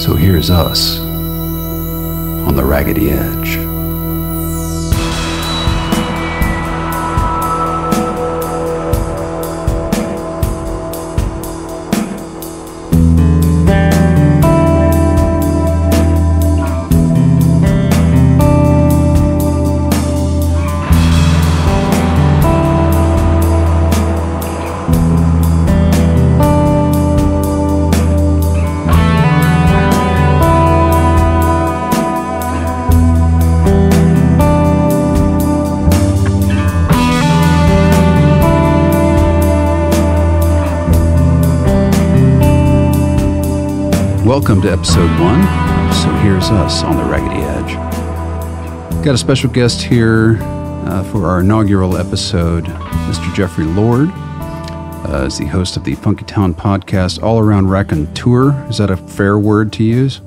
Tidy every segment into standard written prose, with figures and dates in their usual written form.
So here's us on the Raggedy Edge. Welcome to episode 1. So here's us on the Raggedy Edge. Got a special guest here for our inaugural episode, Mr. Jeffrey Lord. Is the host of the Funkytown Podcast, all-around raconteur. Is that a fair word to use?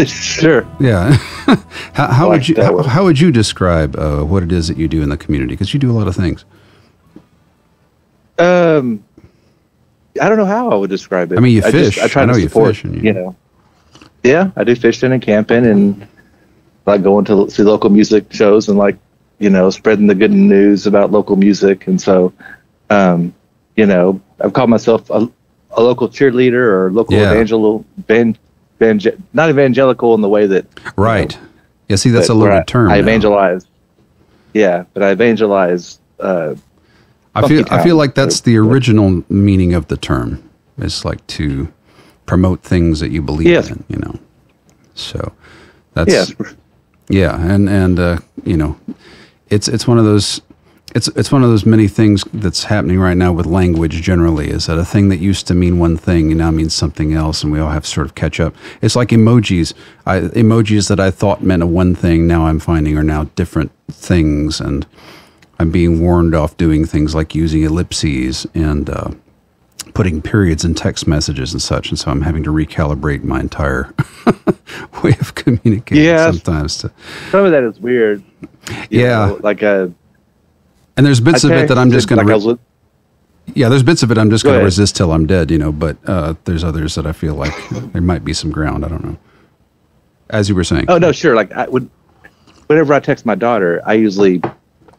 Sure. Yeah. How would you describe what it is that you do in the community? Because you do a lot of things. I don't know how I would describe it. I mean, you fish. I try to support, you fish. You know. Yeah, I do fishing and camping and like going to see local music shows and like, you know, spreading the good news about local music. And so, you know, I've called myself a local cheerleader or local not evangelical in the way that. Right. Yeah, see, that's a loaded term. I evangelize. Yeah, but I evangelize. I feel like that's the original meaning of the term. It's like to promote things that you believe in, you know. So that's and you know, it's one of those it's one of those many things that's happening right now with language generally, is that a thing that used to mean one thing and now means something else, and we all have to sort of catch up. It's like emojis. Emojis that I thought meant one thing, now I'm finding are now different things, and I'm being warned off doing things like using ellipses and putting periods in text messages and such. And so I'm having to recalibrate my entire way of communicating sometimes. Some of that is weird. You know, and there's bits of it that I'm just going to... there's bits of it I'm just going to resist till I'm dead, you know, but there's others that I feel like there might be some ground. I don't know. As you were saying. Oh, no, sure. Like, whenever I text my daughter, I usually...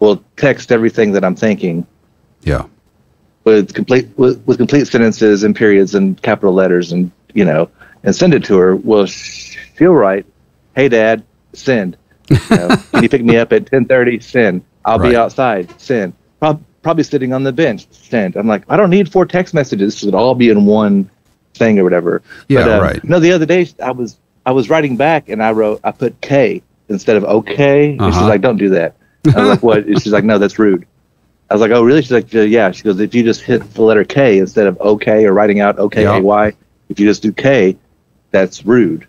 will text everything that I'm thinking. Yeah. With complete sentences and periods and capital letters, and you know, and send it to her. Well, she'll write, "Hey Dad, send. You know, can you pick me up at 10:30? Send. I'll be outside. Send. Probably sitting on the bench. Send." I'm like, I don't need 4 text messages to all be in one thing or whatever. Yeah, but, right. No, the other day I was writing back and I put K instead of okay, and she's like, "Don't do that." I was like, "What?" She's like, "No, that's rude." I was like, "Oh, really?" She's like, "Yeah." She goes, "If you just hit the letter K instead of okay or writing out OKAY, if you just do K, that's rude."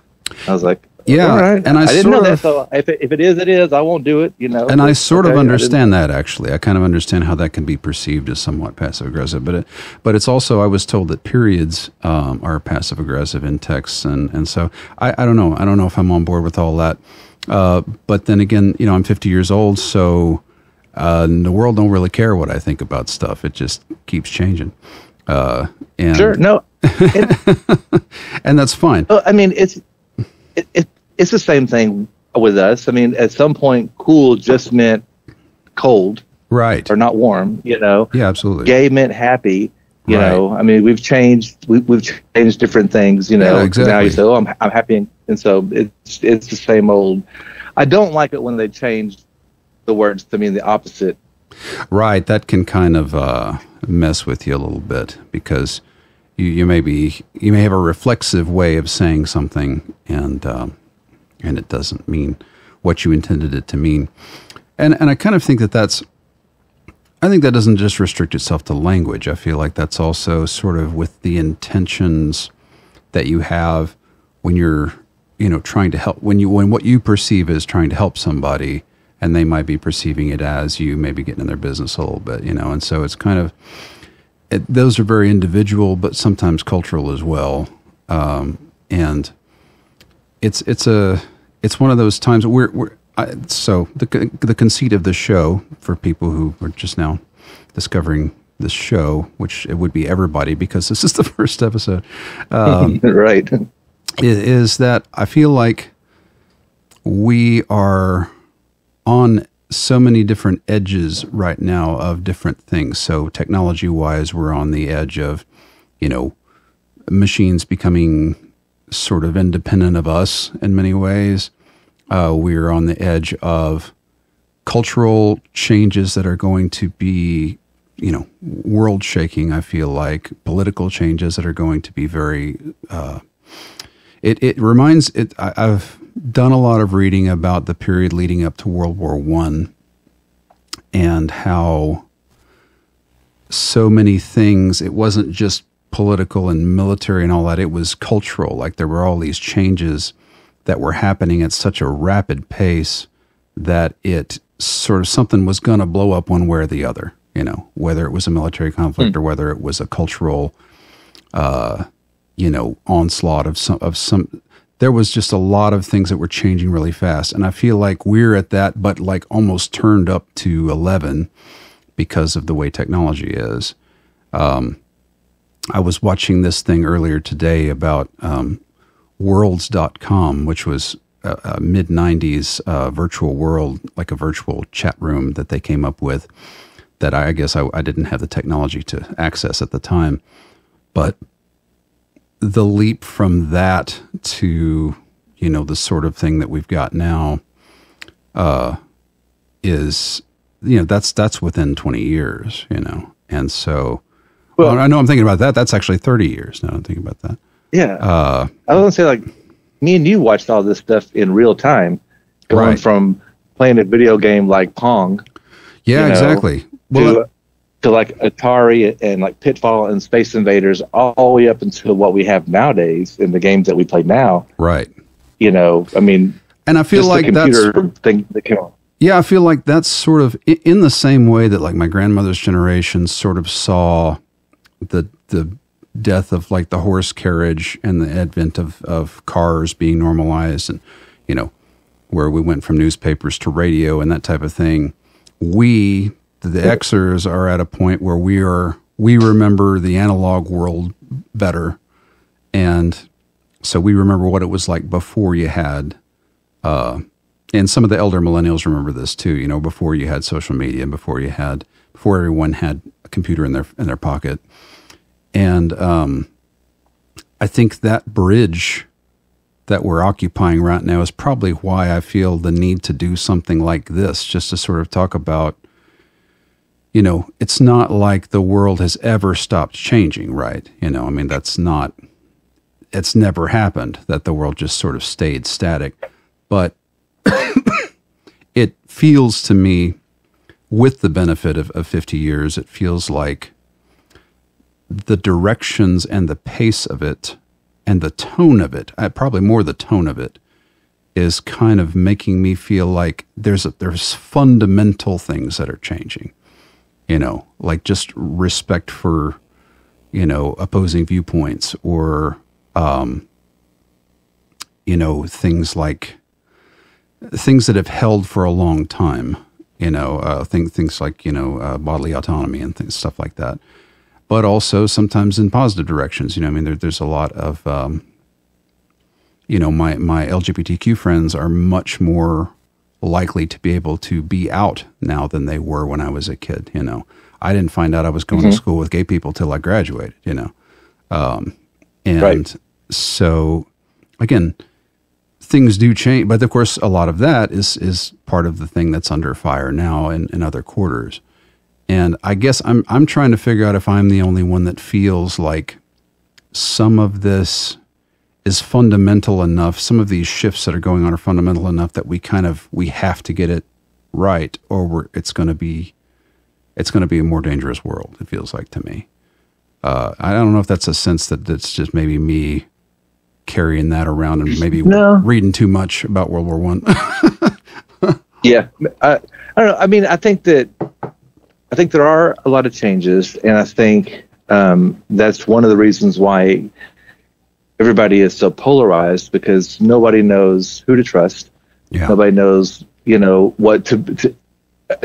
I was like, "Yeah." All right. And I didn't know that. So if it is, it is. I won't do it. You know. And I sort of understand that, actually. I kind of understand how that can be perceived as somewhat passive aggressive. But it's also, I was told that periods are passive aggressive in texts, and so I don't know. I don't know if I'm on board with all that. But then again, you know, I'm 50 years old, so the world don't really care what I think about stuff. It just keeps changing. And sure, no, and that's fine. I mean, it's the same thing with us. I mean, at some point, cool just meant cold, right, or not warm. You know, yeah, absolutely. Gay meant happy. You know, I mean, we've changed different things. You know, exactly. Now you say, "Oh, I'm happy," and so it's the same old. I don't like it when they change the words to mean the opposite. Right, that can kind of mess with you a little bit, because you may have a reflexive way of saying something, and it doesn't mean what you intended it to mean. And I kind of think that's. I think that doesn't just restrict itself to language. I feel like that's also sort of with the intentions that you have when you're, you know, trying to help, when what you perceive as trying to help somebody, and they might be perceiving it as you maybe getting in their business a little bit, you know. And so it's kind of, those are very individual, but sometimes cultural as well. And it's one of those times where so the conceit of the show, for people who are just now discovering this show, which it would be everybody because this is the first episode, right, is that I feel like we are on so many different edges right now of different things. So technology-wise, we're on the edge of, machines becoming sort of independent of us in many ways. We're on the edge of cultural changes that are going to be, world shaking. I feel like political changes that are going to be very, I've done a lot of reading about the period leading up to World War I and how so many things, it wasn't just political and military and all that, it was cultural. Like there were all these changes that were happening at such a rapid pace that it sort of something was going to blow up one way or the other, whether it was a military conflict or whether it was a cultural, onslaught of some, there was just a lot of things that were changing really fast. And I feel like we're at that, but like almost turned up to 11 because of the way technology is. I was watching this thing earlier today about worlds.com, which was a mid-90s virtual world, like a virtual chat room that they came up with that I guess I didn't have the technology to access at the time. But the leap from that to, the sort of thing that we've got now is, that's within 20 years, And so, well, I know I'm thinking about that. That's actually 30 years now I'm thinking about that. Yeah. I was going to say, like, me and you watched all this stuff in real time, going from playing a video game like Pong. Yeah, exactly. To like Atari and like Pitfall and Space Invaders, all the way up until what we have nowadays in the games that we play now. Right. And I feel like that's thing that came on. Yeah, I feel like that's sort of in the same way that like my grandmother's generation sort of saw the death of like the horse carriage and the advent of cars being normalized and, where we went from newspapers to radio and that type of thing. The Xers are at a point where we remember the analog world better. And so we remember what it was like before you had, and some of the elder millennials remember this too, before you had social media and before everyone had a computer in their pocket. And I think that bridge that we're occupying right now is probably why I feel the need to do something like this, just to sort of talk about, it's not like the world has ever stopped changing, right? It's never happened that the world just sort of stayed static. But it feels to me, with the benefit of 50 years, it feels like the directions and the pace of it and the tone of it, probably more the tone of it, is kind of making me feel like there's fundamental things that are changing, like just respect for, opposing viewpoints or, things that have held for a long time, things like, bodily autonomy and stuff like that. But also sometimes in positive directions, there's a lot of, my LGBTQ friends are much more likely to be able to be out now than they were when I was a kid. I didn't find out I was going to school with gay people till I graduated, So again, things do change, but of course a lot of that is part of the thing that's under fire now in other quarters. And I guess I'm trying to figure out if I'm the only one that feels like some of this is fundamental enough. Some of these shifts that are going on are fundamental enough that we have to get it right, or it's going to be a more dangerous world. It feels like to me. I don't know if that's a sense that's just maybe me carrying that around and maybe reading too much about World War I. Yeah, I don't know. I mean, I think there are a lot of changes, and I think that's one of the reasons why everybody is so polarized, because nobody knows who to trust. Yeah. Nobody knows, what to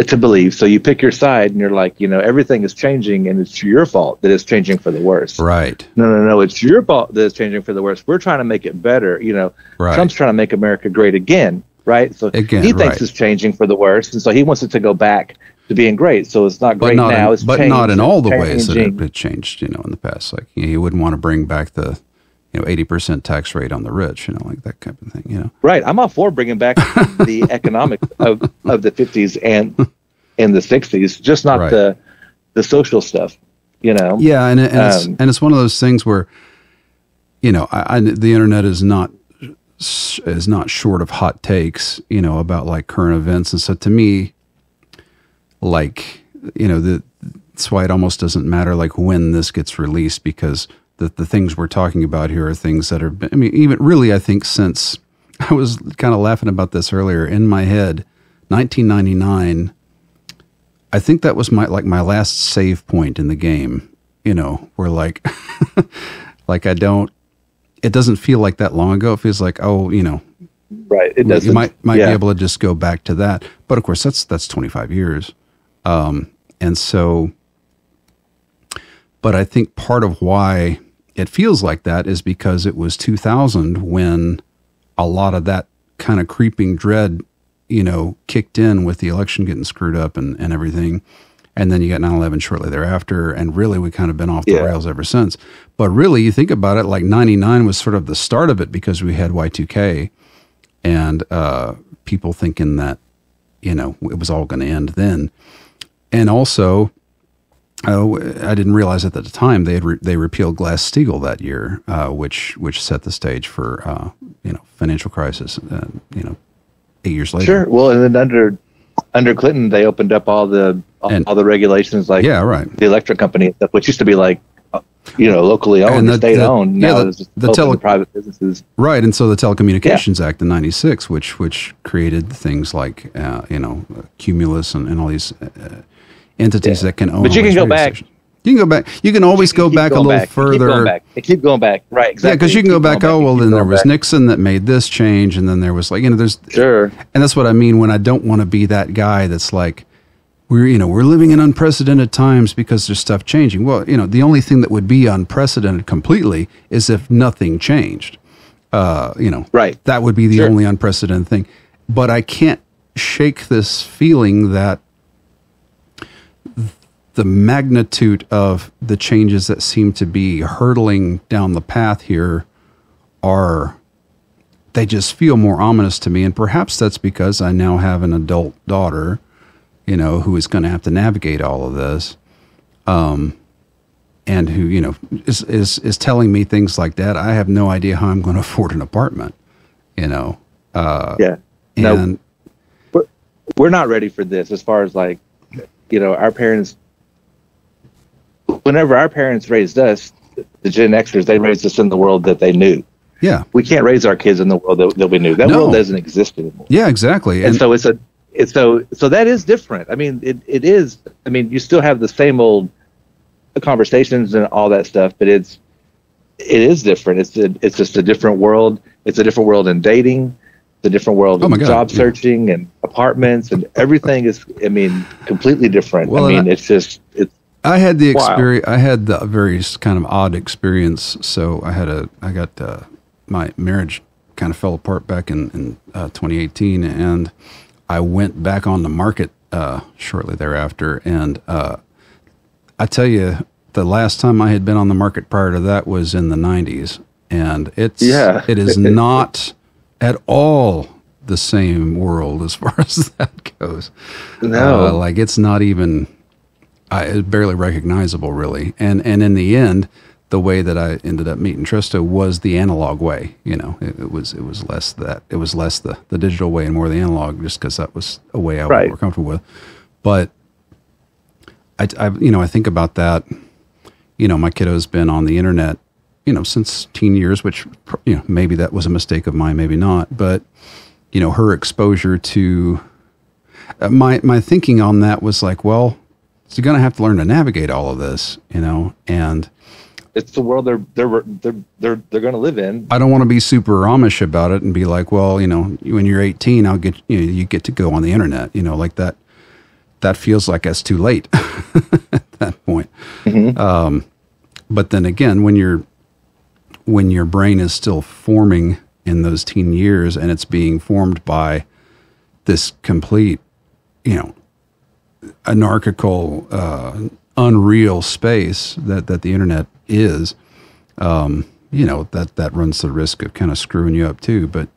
to believe. So you pick your side, and you're like, everything is changing, and it's your fault that it's changing for the worse. Right. No. It's your fault that it's changing for the worse. We're trying to make it better. Right. Trump's trying to make America great again. Right. So he thinks it's changing for the worse. And so he wants it to go back to being great. So it's not great now. It's but not in all the ways that it changed, in the past. Like, you wouldn't want to bring back the, 80% tax rate on the rich, like that kind of thing, Right. I'm all for bringing back the economics of the 50s and the 60s, just not the social stuff, Yeah. And it's one of those things where, the internet is not short of hot takes, about like current events. And so to me, like, that's why it almost doesn't matter like when this gets released, because the things we're talking about here are things that are, even really, I think since I was kind of laughing about this earlier in my head, 1999, I think that was my last save point in the game, where like, like it doesn't feel like that long ago. It feels like, right. It doesn't. You might be able to just go back to that. But of course, that's 25 years. And so, but I think part of why it feels like that is because it was 2000 when a lot of that kind of creeping dread, kicked in with the election getting screwed up and everything. And then you got 9/11 shortly thereafter. And really, we kind of been off the rails ever since. But really, you think about it, like 99 was sort of the start of it because we had Y2K and people thinking that, it was all going to end then. And also, I didn't realize at the time they repealed Glass-Steagall that year, which set the stage for financial crisis. 8 years later. Sure. Well, and then under Clinton, they opened up all the regulations, like the electric company stuff, which used to be like locally owned, state owned. Now it's just the private businesses. Right, and so the Telecommunications Act in '96, which created things like Cumulus and all these entities that can own. But you can go back. Stations. You can go back. You can always go back a little further. Keep going back. Right. Exactly. Yeah, because you can go back. Oh well, then there was Nixon that made this change, and then there was like there's sure. And that's what I mean when I don't want to be that guy that's like we're living in unprecedented times because there's stuff changing. Well, the only thing that would be unprecedented completely is if nothing changed. Right. That would be the only unprecedented thing. But I can't shake this feeling that the magnitude of the changes that seem to be hurtling down the path here they just feel more ominous to me. And perhaps that's because I now have an adult daughter, who is going to have to navigate all of this. And who, is telling me things like that. I have no idea how I'm going to afford an apartment, No, and we're not ready for this as far as like, our parents, whenever our parents raised us, the Gen Xers, they raised us in the world that they knew. Yeah. We can't raise our kids in the world that we knew. That world doesn't exist anymore. Yeah, exactly. And so so that is different. I mean, it is. I mean, you still have the same old conversations and all that stuff, but it is different. It's just a different world. It's a different world in dating. It's a different world in job searching and apartments, and everything is, completely different. Well, I had the experience. Wow. I had the very kind of odd experience. So I got my marriage kind of fell apart back in 2018, and I went back on the market shortly thereafter. And I tell you, the last time I had been on the market prior to that was in the 90s, and it is not at all the same world as far as that goes. No, like it's not even. It's barely recognizable, really. And in the end, the way that I ended up meeting Trista was the analog way. It was less that. It was less the digital way and more the analog, just because that was a way I was more comfortable with. But I think about that. My kiddo's been on the internet, since teen years, which maybe that was a mistake of mine, maybe not. But her exposure to my thinking on that was like, well. So you're going to have to learn to navigate all of this, and it's the world they're going to live in. I don't want to be super Amish about it and be like, well, when you're 18, I'll get you get to go on the internet, like that. that feels like it's too late at that point. Mm-hmm. But then again, when your brain is still forming in those teen years, and it's being formed by this complete, anarchical, unreal space that the internet is, that runs the risk of kind of screwing you up too. But,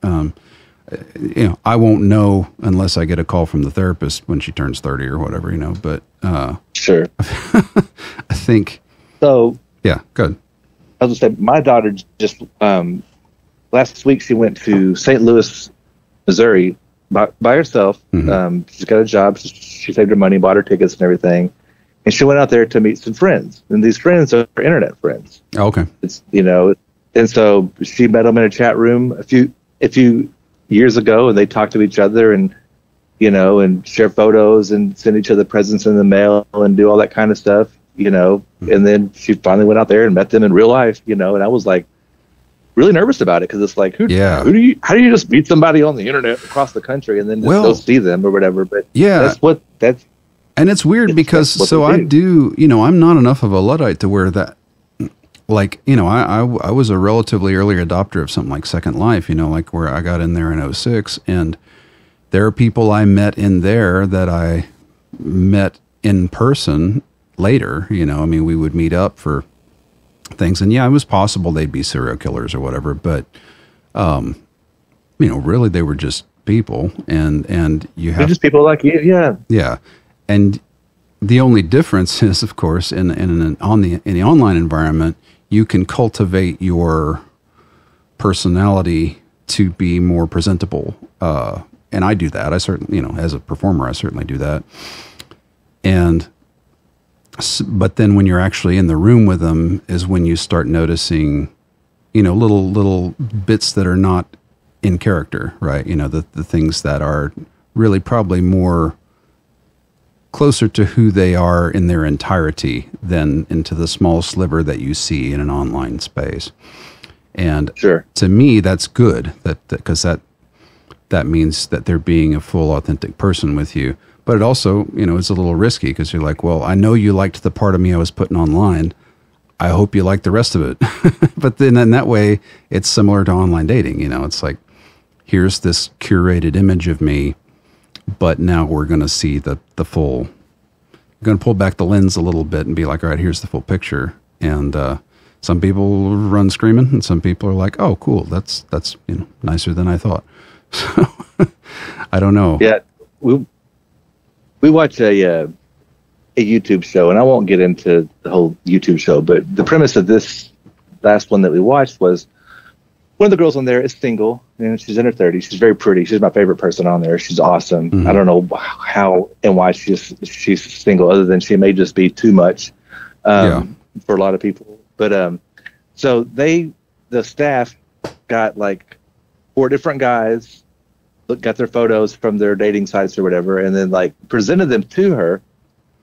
I won't know unless I get a call from the therapist when she turns 30 or whatever, but, Sure. I think, So, yeah, good. I was going to say, my daughter just, last week she went to St. Louis, Missouri by herself. Mm-hmm. She's got a job. She saved her money, bought her tickets and everything. And she went out there to meet some friends. And these friends are internet friends. Oh, okay. It's, and so she met them in a chat room a few years ago, and they talked to each other and, and share photos and send each other presents in the mail and do all that kind of stuff, Mm-hmm. And then she finally went out there and met them in real life, and I was like really nervous about it, because it's like, how do you just meet somebody on the internet across the country and then just go see them or whatever? But yeah, and it's weird because I do, I'm not enough of a Luddite to where that, like, I was a relatively early adopter of something like Second Life, like where I got in there in 2006, and there are people I met in there that I met in person later, we would meet up for things, and it was possible they'd be serial killers or whatever, but, really they were just people, and you have they're just people like you. Yeah. Yeah. And the only difference is, of course, in the online environment, you can cultivate your personality to be more presentable. And I do that. I certainly, as a performer, I certainly do that. But then when you're actually in the room with them is when you start noticing, little bits that are not in character, right? The things that are really probably more closer to who they are in their entirety than into the small sliver that you see in an online space. And sure, to me, that's good, because that means that they're being a full, authentic person with you. But it also, it's a little risky, because you're like, well, I know you liked the part of me I was putting online. I hope you like the rest of it. But then in that way, it's similar to online dating. It's like, here's this curated image of me, but now we're going to see the full, we're going to pull back the lens a little bit and be like, all right, here's the full picture. And some people run screaming, and some people are like, oh, cool. That's nicer than I thought. So I don't know. Yeah. We watch a YouTube show, and I won't get into the whole YouTube show, but the premise of this last one that we watched was one of the girls on there is single, and she's in her 30s. She's very pretty. She's my favorite person on there. She's awesome. Mm-hmm. I don't know how and why she's single, other than she may just be too much for a lot of people. But so the staff got like 4 different guys, got their photos from their dating sites or whatever, and then like presented them to her.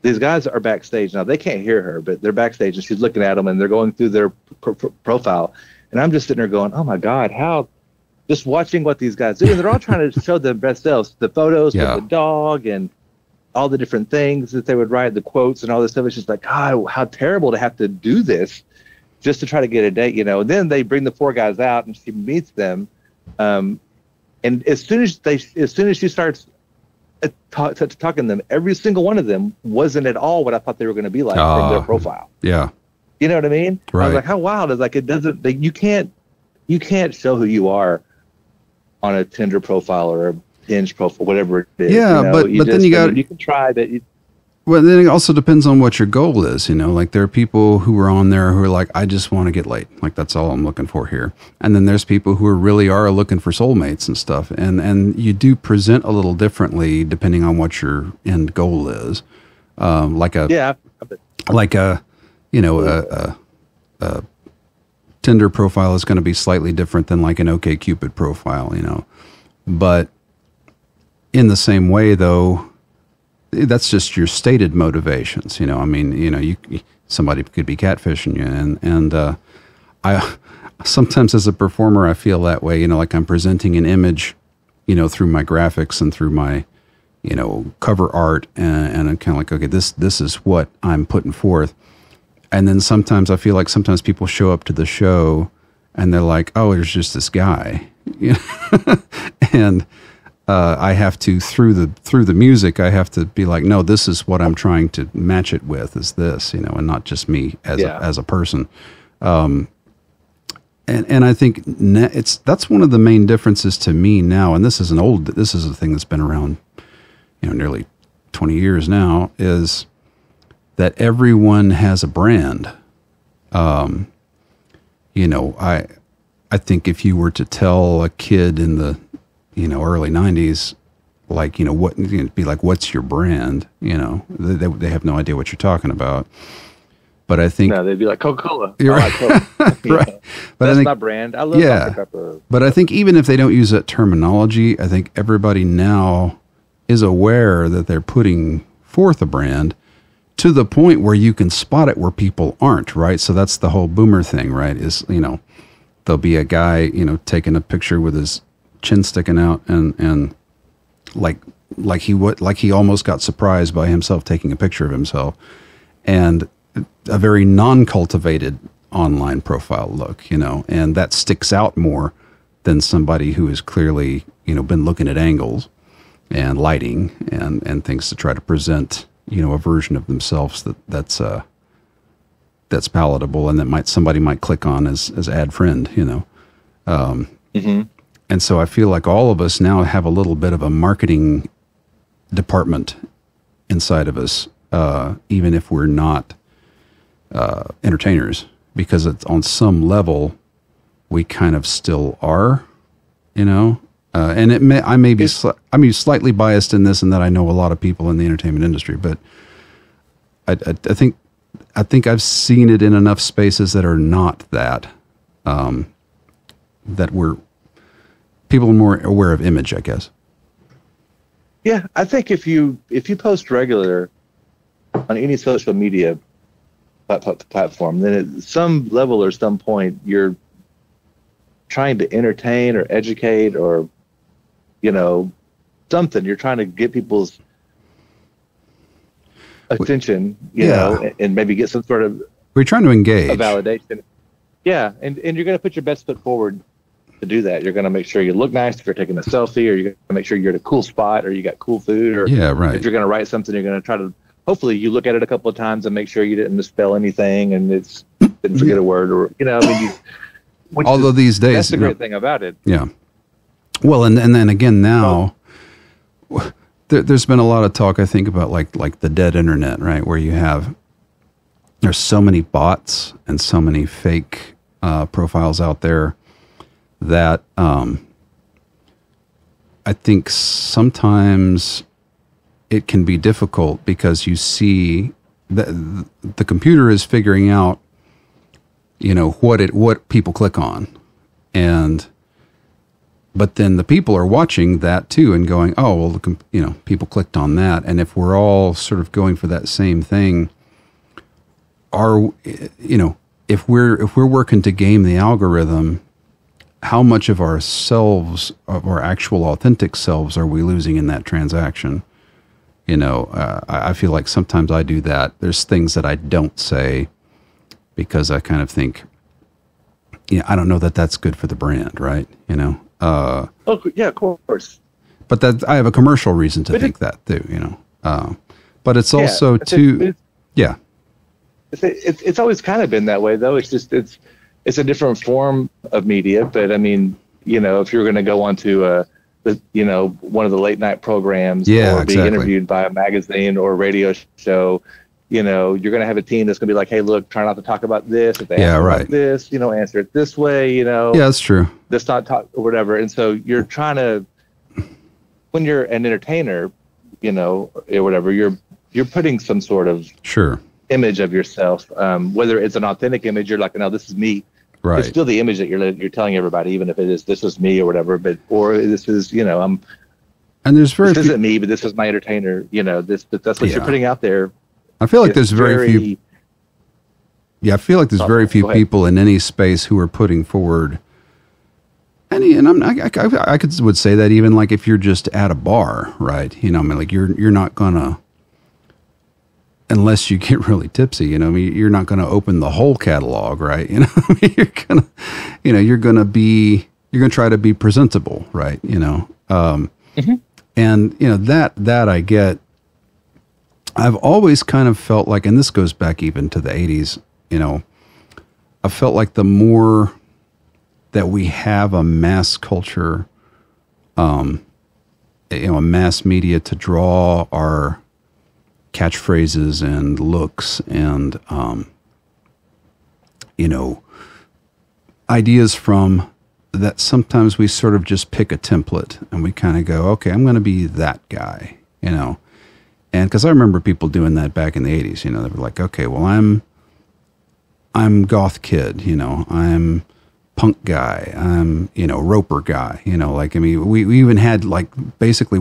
These guys are backstage now. They can't hear her, but they're backstage, and she's looking at them, and they're going through their profile. And I'm just sitting there going, oh my God, how, just watching what these guys do. And they're all trying to show their best selves, the photos with the dog and all the different things that they would write, the quotes and all this stuff. It's just like, God, how terrible to have to do this just to try to get a date, And then they bring the 4 guys out, and she meets them. And as soon as she starts talking to them, every single one of them wasn't at all what I thought they were going to be like from their profile. Yeah. You know what I mean? Right. I was like, how wild is, like, it doesn't, you can't show who you are on a Tinder profile or a Hinge profile, whatever it is. Yeah, but then you can try, but well, then it also depends on what your goal is, like there are people who are on there who are like, I just want to get laid. Like, that's all I'm looking for here. And then there's people who really are looking for soulmates and stuff. And you do present a little differently depending on what your end goal is. Like a Tinder profile is going to be slightly different than like an OkCupid profile, but in the same way though, that's just your stated motivations, somebody could be catfishing you. And I sometimes as a performer, I feel that way, like I'm presenting an image, through my graphics and through my, cover art, and I'm kind of like, okay, this is what I'm putting forth. And then sometimes I feel like sometimes people show up to the show and they're like, oh, there's just this guy, and I have to, through the music, I have to be like, no, this is what I'm trying to match it with, is this, and not just me as a person. And I think that's one of the main differences to me now. And this is a thing that's been around, nearly 20 years now, is that everyone has a brand. I think if you were to tell a kid in the, early 90s, like, be like, what's your brand? They have no idea what you're talking about. But I think, no, they'd be like Coca-Cola. You're right. Coke. Right. But that's I think, my brand. I love Dr. Pepper. But I think even if they don't use that terminology, I think everybody now is aware that they're putting forth a brand, to the point where you can spot it where people aren't, right? So that's the whole boomer thing, right? Is, there'll be a guy, taking a picture with his chin sticking out, and like he almost got surprised by himself taking a picture of himself, and a very non-cultivated online profile look, and that sticks out more than somebody who has clearly, been looking at angles and lighting and things to try to present, a version of themselves that's palatable and that somebody might click on as add friend, Mm-hmm. And so I feel like all of us now have a little bit of a marketing department inside of us, even if we're not entertainers, because it's on some level we kind of still are, and I may be slightly biased in this, and that I know a lot of people in the entertainment industry, but I think I've seen it in enough spaces that are not that, that people are more aware of image, I guess. Yeah, I think if you post regular on any social media platform, then at some level or some point you're trying to entertain or educate or something. You're trying to get people's attention, and maybe get some sort of, we're trying to engage, a validation. Yeah, and you're going to put your best foot forward to do that. You're going to make sure you look nice if you're taking a selfie, or you're going to make sure you're at a cool spot, or you got cool food, or if you're going to write something, you're going to try to, hopefully you look at it a couple of times and make sure you didn't misspell anything and didn't forget a word, or although these days, that's the great thing about it. Yeah. Well, and then again now, there's been a lot of talk, I think, about like the dead internet, right? Where there's so many bots and so many fake profiles out there that I think sometimes it can be difficult, because you see the computer is figuring out, what people click on, but then the people are watching that too and going, oh, well, people clicked on that. And if we're all sort of going for that same thing, if we're working to game the algorithm, how much of ourselves, of our actual authentic selves, are we losing in that transaction? I feel like sometimes I do that. There's things that I don't say because I kind of think, I don't know that that's good for the brand, right? Oh yeah, of course. But that I have a commercial reason to think that too, But it's also It's always kind of been that way, though. It's just it's a different form of media. But I mean, if you're going to go onto one of the late night programs, or be interviewed by a magazine or a radio show, you're going to have a team that's going to be like, hey, look, try not to talk about this. If they ask about this, answer it this way. Yeah, that's true. Let's not talk or whatever. And so you're trying to, when you're an entertainer, or whatever, you're putting some sort of image of yourself, whether it's an authentic image, you're like, no, this is me. Right. It's still the image that you're telling everybody, even if it is, this is me or whatever, or this is, I'm, and there's this isn't me, but this is my entertainer, that's what you're putting out there. I feel like there's very few. Yeah, I feel like there's very few people in any space who are putting forward, and I would say that even like if you're just at a bar, right? You know, I mean, like you're not gonna, unless you get really tipsy, you know, I mean, you're not gonna open the whole catalog, right? You know, I mean, you're gonna try to be presentable, right? You know, and you know that I get. I've always kind of felt like, and this goes back even to the 80s, you know, I felt like the more that we have a mass culture, you know, a mass media to draw our catchphrases and looks and, you know, ideas from, that sometimes we sort of just pick a template and we kind of go, okay, I'm going to be that guy, you know. And because I remember people doing that back in the 80s, you know, they were like, okay, well, I'm goth kid, you know, I'm punk guy, I'm, you know, roper guy, you know, like, I mean, we even had like, basically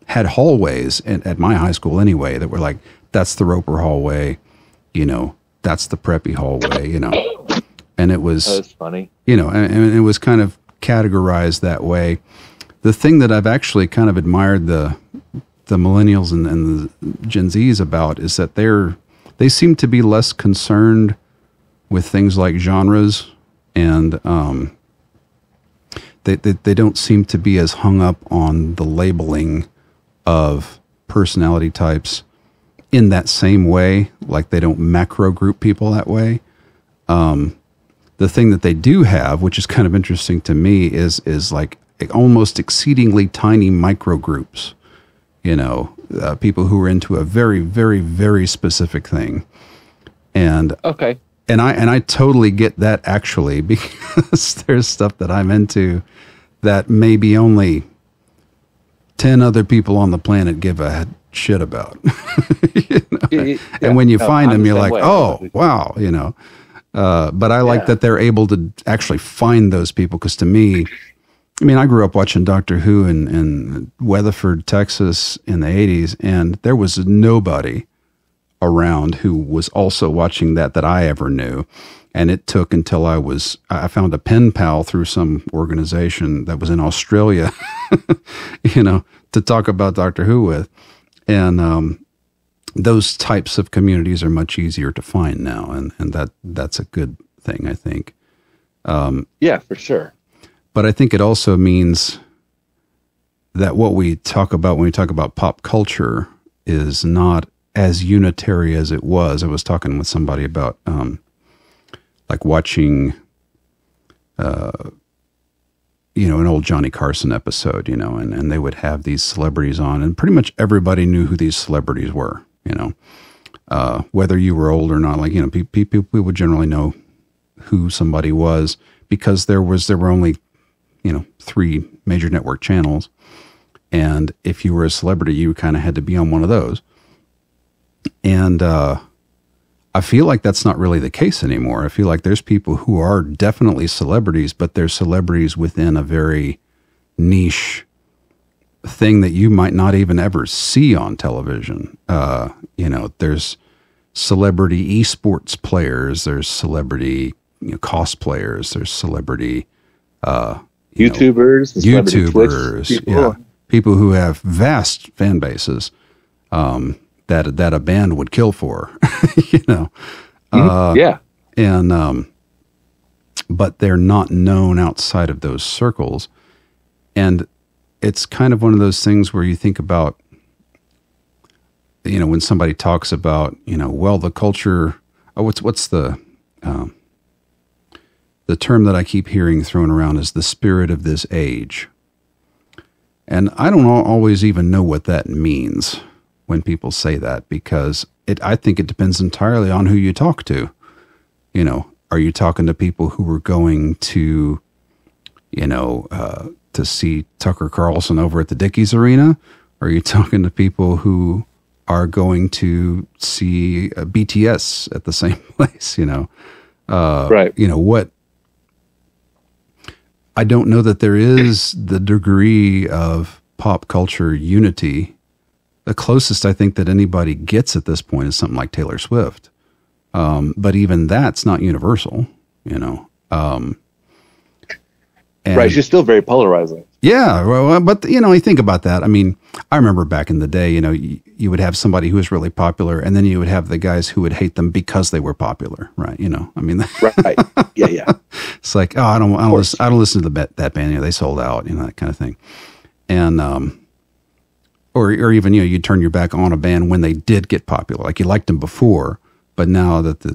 had hallways at my high school anyway, that were like, that's the roper hallway, you know, that's the preppy hallway, you know, and it was, that was funny, you know, and it was kind of categorized that way. The thing that I've actually kind of admired the millennials and the Gen Zs about is that they seem to be less concerned with things like genres, and they don't seem to be as hung up on the labeling of personality types in that same way. Like they don't macro group people that way. The thing that they do have, which is kind of interesting to me, is like almost exceedingly tiny micro groups. You know, people who are into a very, very, very specific thing. And okay. And I totally get that, actually, because there's stuff that I'm into that maybe only 10 other people on the planet give a shit about. You know? Yeah. And when you find them, you're like, oh, wow, you know. But I like that they're able to actually find those people, because to me, I mean, I grew up watching Doctor Who in Weatherford, Texas in the 80s, and there was nobody around who was also watching that I ever knew. And it took until I found a pen pal through some organization that was in Australia, you know, to talk about Doctor Who with. And those types of communities are much easier to find now, and that's a good thing, I think. Yeah, for sure. But I think it also means that what we talk about when we talk about pop culture is not as unitary as it was. I was talking with somebody about like watching, you know, an old Johnny Carson episode, you know, and they would have these celebrities on, and pretty much everybody knew who these celebrities were, you know, whether you were old or not. Like, you know, people would generally know who somebody was, because there were only, you know, 3 major network channels. And if you were a celebrity, you kind of had to be on one of those. And I feel like that's not really the case anymore. I feel like there's people who are definitely celebrities, but they're celebrities within a very niche thing that you might not even ever see on television. You know, there's celebrity esports players, there's celebrity, you know, cosplayers, there's celebrity YouTubers, people who have vast fan bases that a band would kill for, you know. And but they're not known outside of those circles, and it's kind of one of those things where you think about, you know, when somebody talks about, you know, well, the culture. What's the term that I keep hearing thrown around is the spirit of this age. And I don't always even know what that means when people say that, because I think it depends entirely on who you talk to. You know, are you talking to people who are going to, you know, to see Tucker Carlson over at the Dickies Arena? Or are you talking to people who are going to see BTS at the same place, you know? Right. You know, what, I don't know that there is the degree of pop culture unity. The closest I think that anybody gets at this point is something like Taylor Swift. But even that's not universal, you know. And, right. She's still very polarizing. Yeah. Well, but, you know, you think about that. I mean, I remember back in the day, you know, you would have somebody who was really popular, and then you would have the guys who would hate them because they were popular. Right. You know, I mean, right. Yeah. Yeah. It's like, oh, I don't listen to that band. You know, they sold out, you know, that kind of thing. And, or even, you know, you turn your back on a band when they did get popular. Like you liked them before, but now that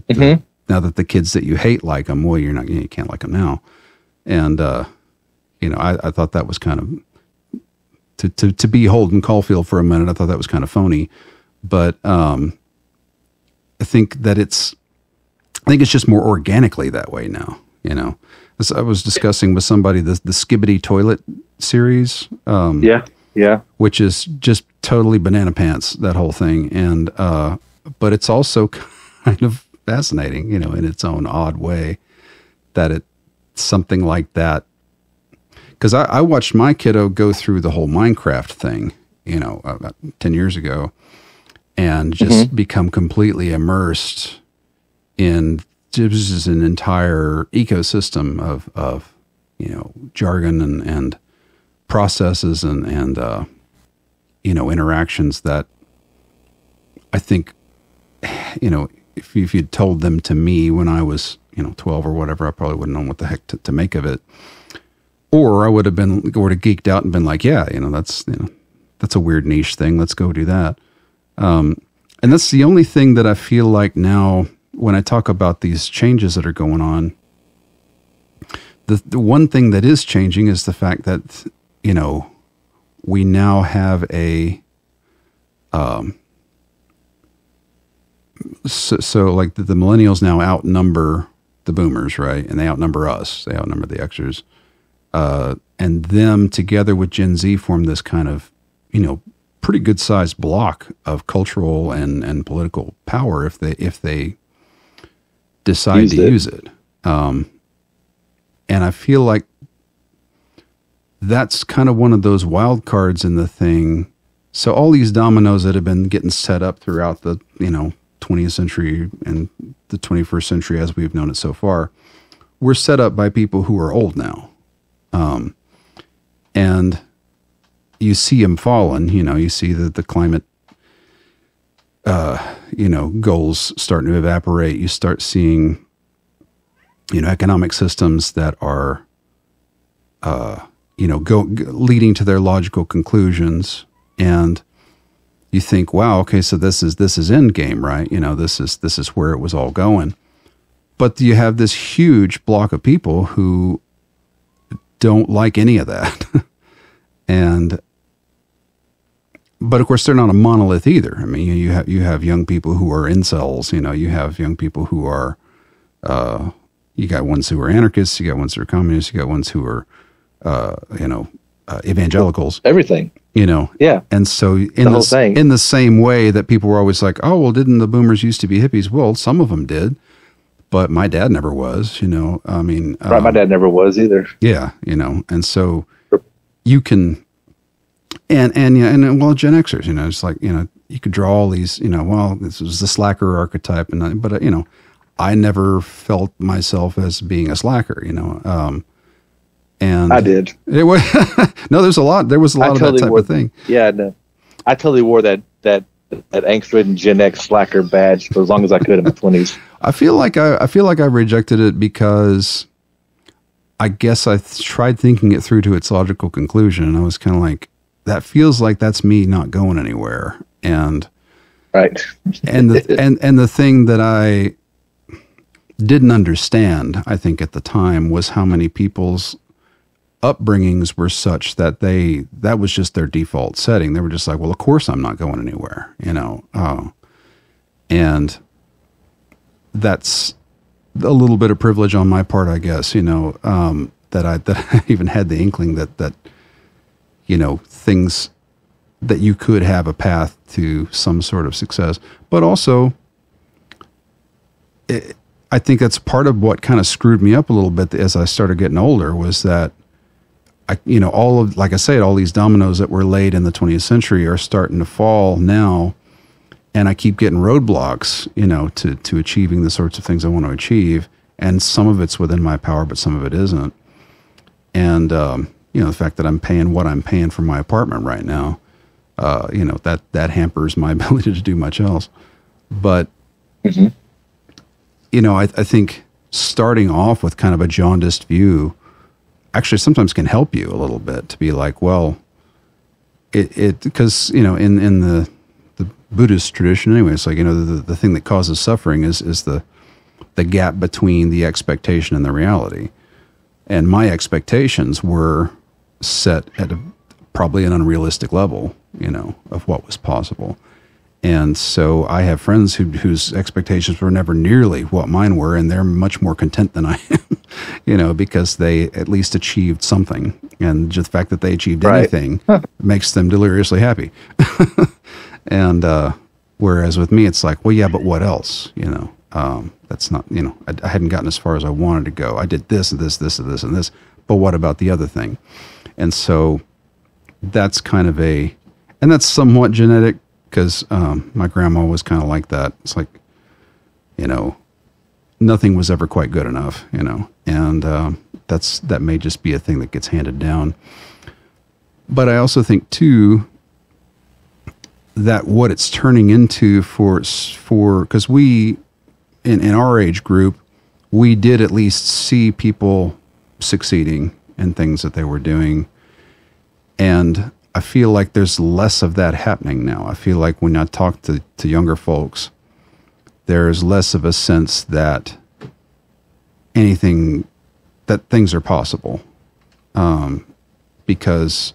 now that the kids that you hate like them, well, you can't like them now. And, you know, I thought that was kind of, to be Holden Caulfield for a minute, I thought that was kind of phony. But I think it's just more organically that way now, you know. As I was discussing with somebody the Skibbity Toilet series. Yeah. Which is just totally banana pants, that whole thing. And but it's also kind of fascinating, you know, in its own odd way, that it's something like that. Because I watched my kiddo go through the whole Minecraft thing, you know, about 10 years ago, and just become completely immersed in just an entire ecosystem of you know, jargon and processes and you know, interactions that I think, you know, if you'd told them to me when I was, you know, 12 or whatever, I probably wouldn't know what the heck to make of it. Or I would have geeked out and been like, yeah, you know, that's a weird niche thing. Let's go do that. And that's the only thing that I feel like now when I talk about these changes that are going on, the one thing that is changing is the fact that, you know, we now have so like the millennials now outnumber the boomers, right? And they outnumber us. They outnumber the Xers. And them together with Gen Z form this kind of, you know, pretty good sized block of cultural and political power if they decide to use it. And I feel like that's kind of one of those wild cards in the thing. So all these dominoes that have been getting set up throughout the, you know, 20th century and the 21st century as we've known it so far, were set up by people who are old now. And you see them falling, you know, you see that the climate, you know, goals starting to evaporate. You start seeing, you know, economic systems that are, you know, leading to their logical conclusions. And you think, wow, okay, so this is end game, right? You know, this is where it was all going. But you have this huge block of people who don't like any of that. But of course they're not a monolith either. I mean, you have young people who are incels, you know, you have young people who are, you got ones who are anarchists, you got ones who are communists, you got ones who are, you know, evangelicals. Everything. You know? Yeah. And so in the same way that people were always like, oh, well, didn't the boomers used to be hippies? Well, some of them did. But my dad never was, you know, I mean. Right, my dad never was either. Yeah, you know, and so you can, and well, Gen Xers, you know, it's like, you know, you could draw all these, you know, well, this was the slacker archetype, but, you know, I never felt myself as being a slacker, you know, and. I did. It was, no, there was a lot of that type of thing. Yeah, no, I totally wore that angst-ridden Gen X slacker badge for as long as I could in my 20s. I feel like I rejected it because I guess I tried thinking it through to its logical conclusion, and I was kind of like, that feels like that's me not going anywhere. And right. and the thing that I didn't understand, I think at the time, was how many people's upbringings were such that that was just their default setting. They were just like, well, of course I'm not going anywhere, you know. And that's a little bit of privilege on my part, I guess, you know, that I even had the inkling that, you know, things that you could have a path to some sort of success. But also, I think that's part of what kind of screwed me up a little bit as I started getting older, was that you know, like I said, all these dominoes that were laid in the 20th century are starting to fall now. And I keep getting roadblocks, you know, to achieving the sorts of things I want to achieve. And some of it's within my power, but some of it isn't. And, the fact that I'm paying what I'm paying for my apartment right now, that hampers my ability to do much else. But, I think starting off with kind of a jaundiced view actually sometimes can help you a little bit to be like, well, because, in the Buddhist tradition anyway, it's like, the thing that causes suffering is the gap between the expectation and the reality. And my expectations were set at probably an unrealistic level, of what was possible. And so I have friends whose expectations were never nearly what mine were, and they're much more content than I am, because they at least achieved something. And just the fact that they achieved anything makes them deliriously happy. And whereas with me, it's like, well, yeah, but what else? That's not, I hadn't gotten as far as I wanted to go. I did this and this, this and this and this, but what about the other thing? And so that's kind of and that's somewhat genetic, because my grandma was kind of like that. It's like, nothing was ever quite good enough, and that may just be a thing that gets handed down. But I also think too that what it's turning into for because we in our age group, we did at least see people succeeding in things that they were doing, and I feel like there's less of that happening now. I feel like when I talk to younger folks, there's less of a sense that things are possible, because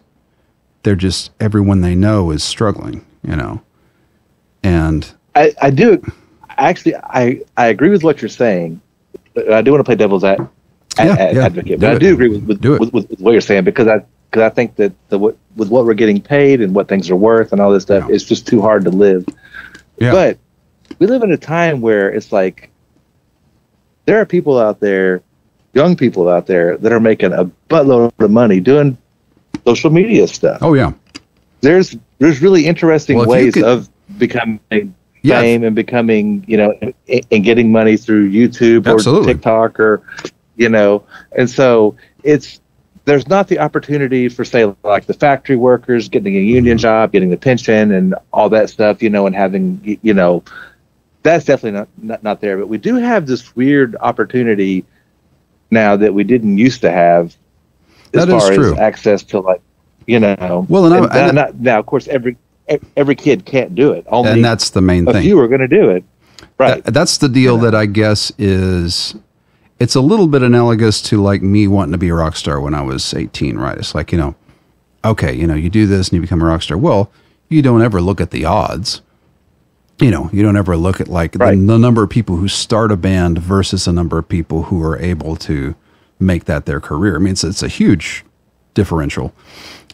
they're just, everyone they know is struggling, and I do actually, I agree with what you're saying. I do want to play devil's advocate, but I do agree with what you're saying, because I think that with what we're getting paid and what things are worth and all this stuff, it's just too hard to live. Yeah. But we live in a time where it's like there are people out there, young people out there, that are making a buttload of money doing social media stuff. Oh yeah, there's really interesting ways of becoming fame and becoming, and getting money through YouTube or TikTok or, and so there's not the opportunity for, say, like the factory workers getting a union job, getting the pension and all that stuff, and having, that's definitely not there. But we do have this weird opportunity now that we didn't used to have, as far as access to, like, Well, now, of course, every kid can't do it. Only and that's the main thing. A few are going to do it, right? That's the deal that I guess is. It's a little bit analogous to like me wanting to be a rock star when I was 18, right? It's like, okay, you do this and you become a rock star. Well, you don't ever look at the odds. You don't ever look at like the number of people who start a band versus the number of people who are able to make that their career. I mean, it's a huge differential.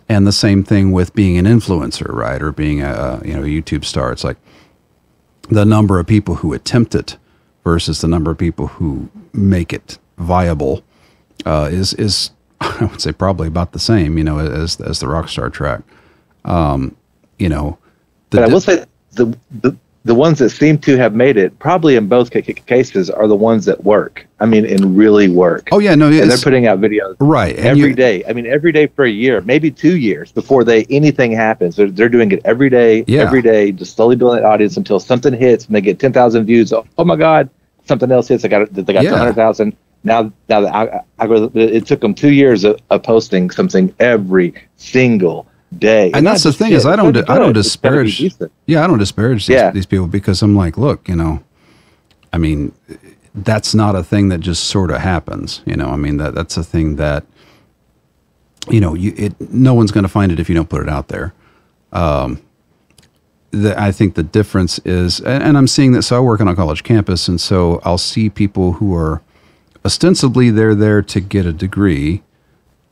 And the same thing with being an influencer, right? Or being a YouTube star. It's like the number of people who attempt it versus the number of people who make it viable is I would say probably about the same, as the rock star track. But I will say the ones that seem to have made it, probably in both cases, are the ones that work. I mean, and really work. Oh yeah, no, and they're putting out videos every day. I mean, every day for a year, maybe 2 years before anything happens. They're doing it every day, just slowly building an audience until something hits and they get 10,000 views. Oh my God, something else hits. They got 200,000. Now it took them 2 years of posting something every single day. And that's the thing is I don't disparage. Yeah, I don't disparage these people, because I'm like, look, I mean, that's not a thing that just sort of happens. I mean, that's a thing that, no one's going to find it if you don't put it out there. I think the difference is, and I'm seeing that. So I work on a college campus, and so I'll see people who are ostensibly they're there to get a degree,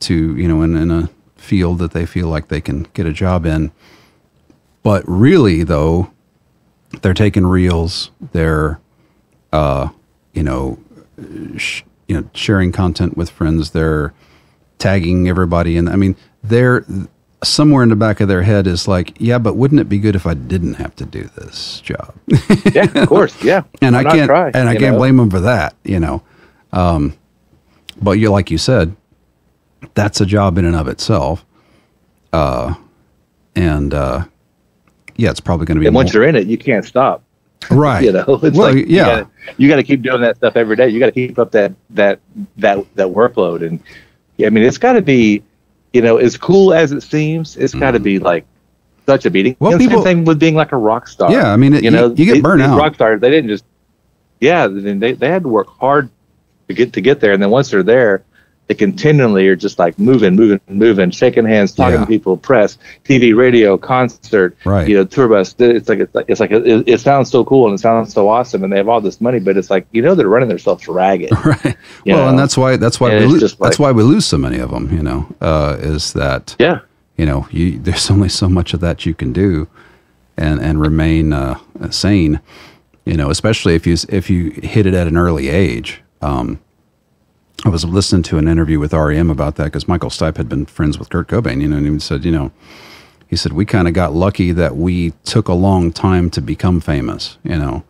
to in a field that they feel like they can get a job in, but really though, they're taking reels, they're sharing content with friends, they're tagging everybody, and I mean, they're somewhere in the back of their head is like, yeah, but wouldn't it be good if I didn't have to do this job? Yeah, of course, yeah. And I can't blame them for that, but like you said, that's a job in and of itself. Yeah, it's probably going to be. And once you're in it, you can't stop. Right. You know, it's well, like yeah, you got to keep doing that stuff every day. You got to keep up that workload, and I mean, it's got to be, you know, as cool as it seems, it's got to be like such a beating. Well, same thing with being like a rock star. Yeah, I mean, you get burnt out. Rock stars, they didn't just, they had to work hard to get there, and then once they're there, they continually are just like moving, shaking hands, talking to people, press, TV, radio, concert, right. You know, tour bus. It sounds so cool and it sounds so awesome, and they have all this money, but it's like, you know, they're running themselves ragged. Right. Well, and that's why we lose so many of them. You know, is that you know, there's only so much of that you can do, and remain sane. You know, especially if you hit it at an early age. I was listening to an interview with R.E.M. about that because Michael Stipe had been friends with Kurt Cobain, you know, and he said, we kind of got lucky that we took a long time to become famous, you know,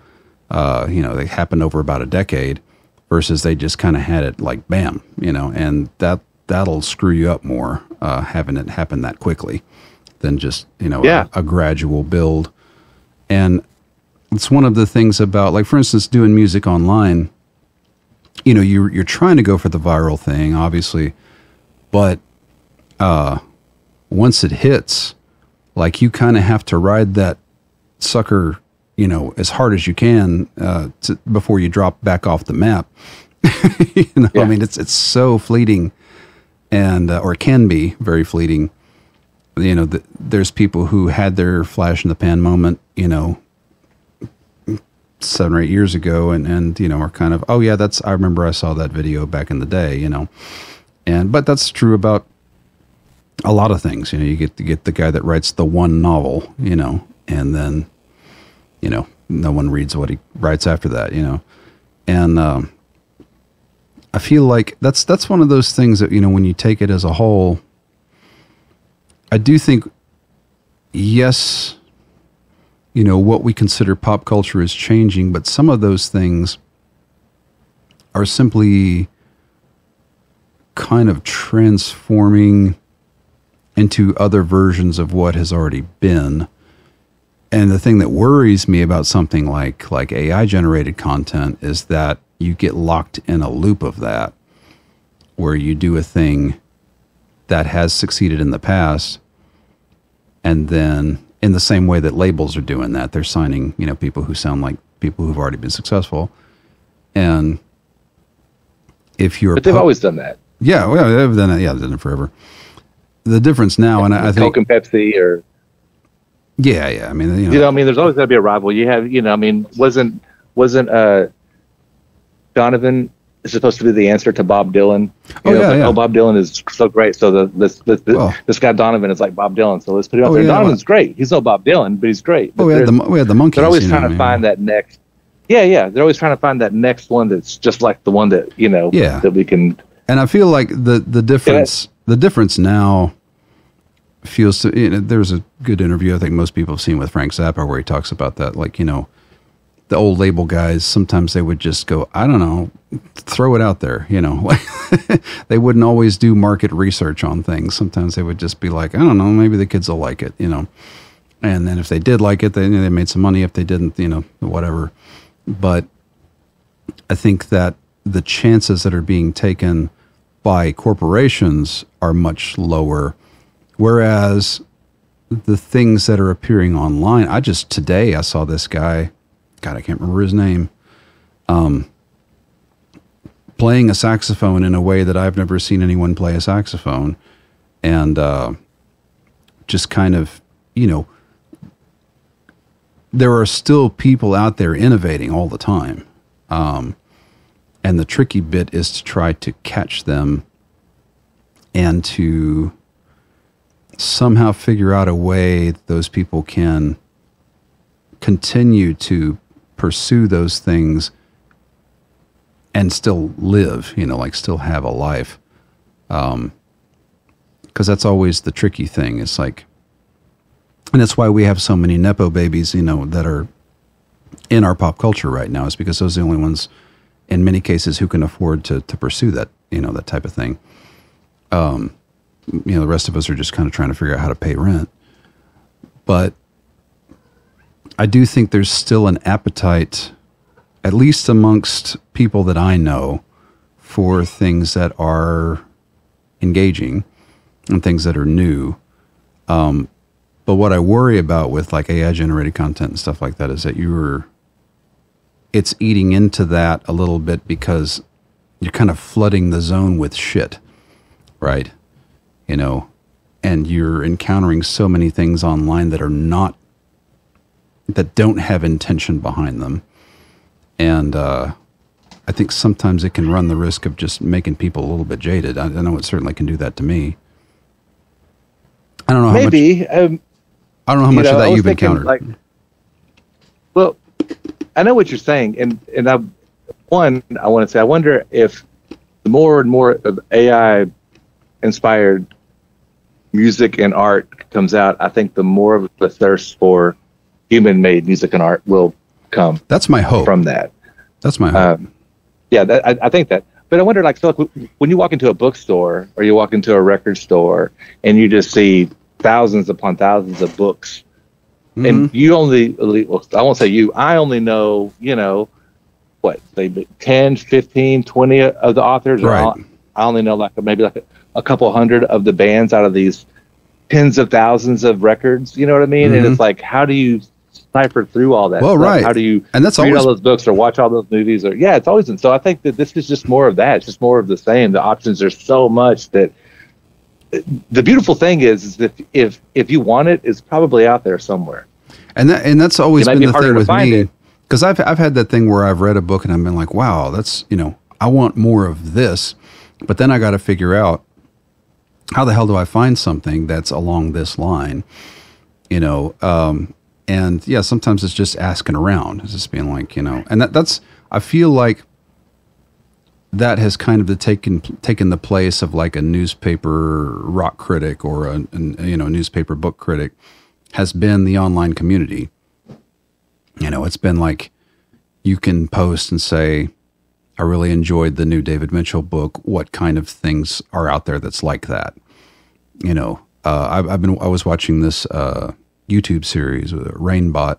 they happened over about a decade versus they just kind of had it like bam, you know, and that'll screw you up more, having it happen that quickly than just, you know, a gradual build. And it's one of the things about, like, for instance, doing music online. You know, you're trying to go for the viral thing, obviously, but once it hits, like, you kind of have to ride that sucker, you know, as hard as you can before you drop back off the map. You know, I mean, it's so fleeting, and or it can be very fleeting. You know, there's people who had their flash in the pan moment, you know, 7 or 8 years ago, and you know, are kind of, oh yeah, I remember I saw that video back in the day, you know, but that's true about a lot of things. You know, you get the guy that writes the one novel, you know, and then, you know, no one reads what he writes after that, you know, and I feel like that's one of those things that, you know, when you take it as a whole, I do think, yes, you know, what we consider pop culture is changing, but some of those things are simply kind of transforming into other versions of what has already been. And the thing that worries me about something like AI generated content is that you get locked in a loop of that, where you do a thing that has succeeded in the past, and then in the same way that labels are doing that, they're signing, you know, people who sound like people who've already been successful. And if you're, but they've always done that. Yeah, well, they've done it. Yeah, they've done it forever. The difference now, and I think Coke and Pepsi, or yeah. I mean, you know, I mean, there's always got to be a rival. You have, you know, I mean, wasn't Donovan is supposed to be the answer to Bob Dylan? Oh, Bob Dylan is so great. So this guy Donovan is like Bob Dylan. So let's put it out there. Donovan's great. He's no Bob Dylan, but he's great. But we had the Monkees. They're always trying to find that next. Yeah. They're always trying to find that next one that's just like the one that, you know, that we can. And I feel like the difference now feels to, you know, there's a good interview I think most people have seen with Frank Zappa where he talks about that, like, you know, the old label guys, sometimes they would just go, I don't know, throw it out there, you know. They wouldn't always do market research on things. Sometimes they would just be like, I don't know, maybe the kids will like it, you know. And then if they did like it, they made some money. If they didn't, you know, whatever. But I think that the chances that are being taken by corporations are much lower, whereas the things that are appearing online, today I saw this guy, God, I can't remember his name, playing a saxophone in a way that I've never seen anyone play a saxophone. And just kind of, you know, there are still people out there innovating all the time. And the tricky bit is to try to catch them and to somehow figure out a way those people can continue to pursue those things and still live, you know, like still have a life. 'Cause that's always the tricky thing. It's like, and that's why we have so many Nepo babies, you know, that are in our pop culture right now, is because those are the only ones in many cases who can afford to pursue that, you know, that type of thing. The rest of us are just kind of trying to figure out how to pay rent. But I do think there's still an appetite, at least amongst people that I know, for things that are engaging and things that are new. But what I worry about with like AI generated content and stuff like that is that it's eating into that a little bit because you're kind of flooding the zone with shit, right? And you're encountering so many things online that don't have intention behind them. And I think sometimes it can run the risk of just making people a little bit jaded. I know it certainly can do that to me. I don't know how Maybe. much. I don't know how much of that you've encountered. Well, I know what you're saying, and I want to say, I wonder if the more and more of AI inspired music and art comes out, I think the more of the thirst for human made music and art will come. That's my hope. From that. That's my hope. I think that. But I wonder, when you walk into a bookstore or you walk into a record store and you just see thousands upon thousands of books, and you I won't say you, I only know, what, say 10, 15, 20 of the authors. Right. I only know maybe a couple hundred of the bands out of these tens of thousands of records. You know what I mean? And it's like, how do you cipher through all that? Well, stuff? right. How do you read all those books or watch all those movies? It's always. So I think that this is just more of that. It's just more of the same. The options are so much that the beautiful thing is that if you want it, it's probably out there somewhere. And that's always been the thing with me. It. Because I've had that thing where I've read a book and I've been like, wow, that's, I want more of this. But then I got to figure out, how the hell do I find something that's along this line? And yeah, sometimes it's just asking around. It's just being like, and that's, I feel like that has kind of taken the place of like a newspaper rock critic or a newspaper book critic has been the online community. It's been like, you can post and say, I really enjoyed the new David Mitchell book. What kind of things are out there that's like that? I was watching this YouTube series with Rainbot,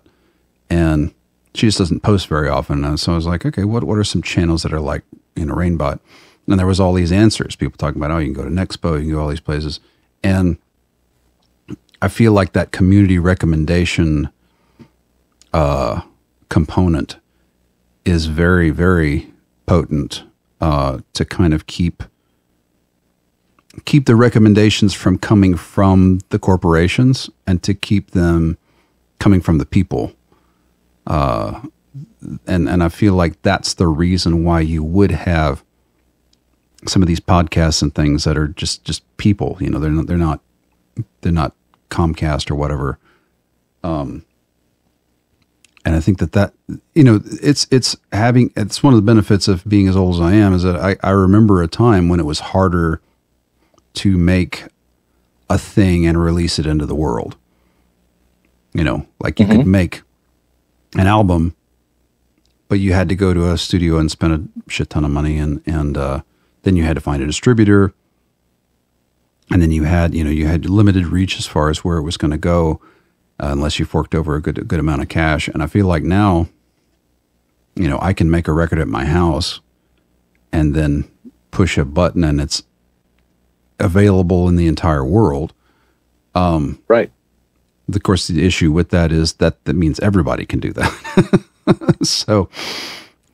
and she just doesn't post very often. And so I was like, okay, what are some channels that are like, Rainbot? And there was all these answers. People talking about, you can go to Nexpo, you can go all these places. And I feel like that community recommendation component is very, very potent to kind of keep the recommendations from coming from the corporations and to keep them coming from the people. And I feel like that's the reason why you would have some of these podcasts and things that are just people, they're not Comcast or whatever. And I think that it's one of the benefits of being as old as I am is that I remember a time when it was harder to make a thing and release it into the world. Like you could make an album, but you had to go to a studio and spend a shit ton of money and then you had to find a distributor. And then you had limited reach as far as where it was going to go, unless you forked over a good amount of cash. And I feel like now, I can make a record at my house and then push a button and it's available in the entire world. Right. Of course, the issue with that is that means everybody can do that. So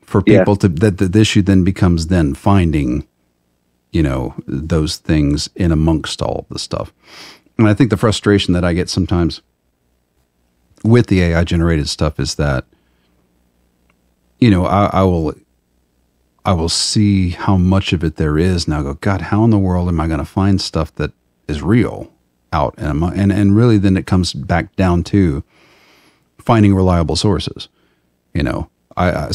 for people the issue then becomes finding, those things in amongst all of the stuff. And I think the frustration that I get sometimes with the AI generated stuff is that, I will see how much of it there is and I'll go, God, how in the world am I going to find stuff that is real out? And really then it comes back down to finding reliable sources. When I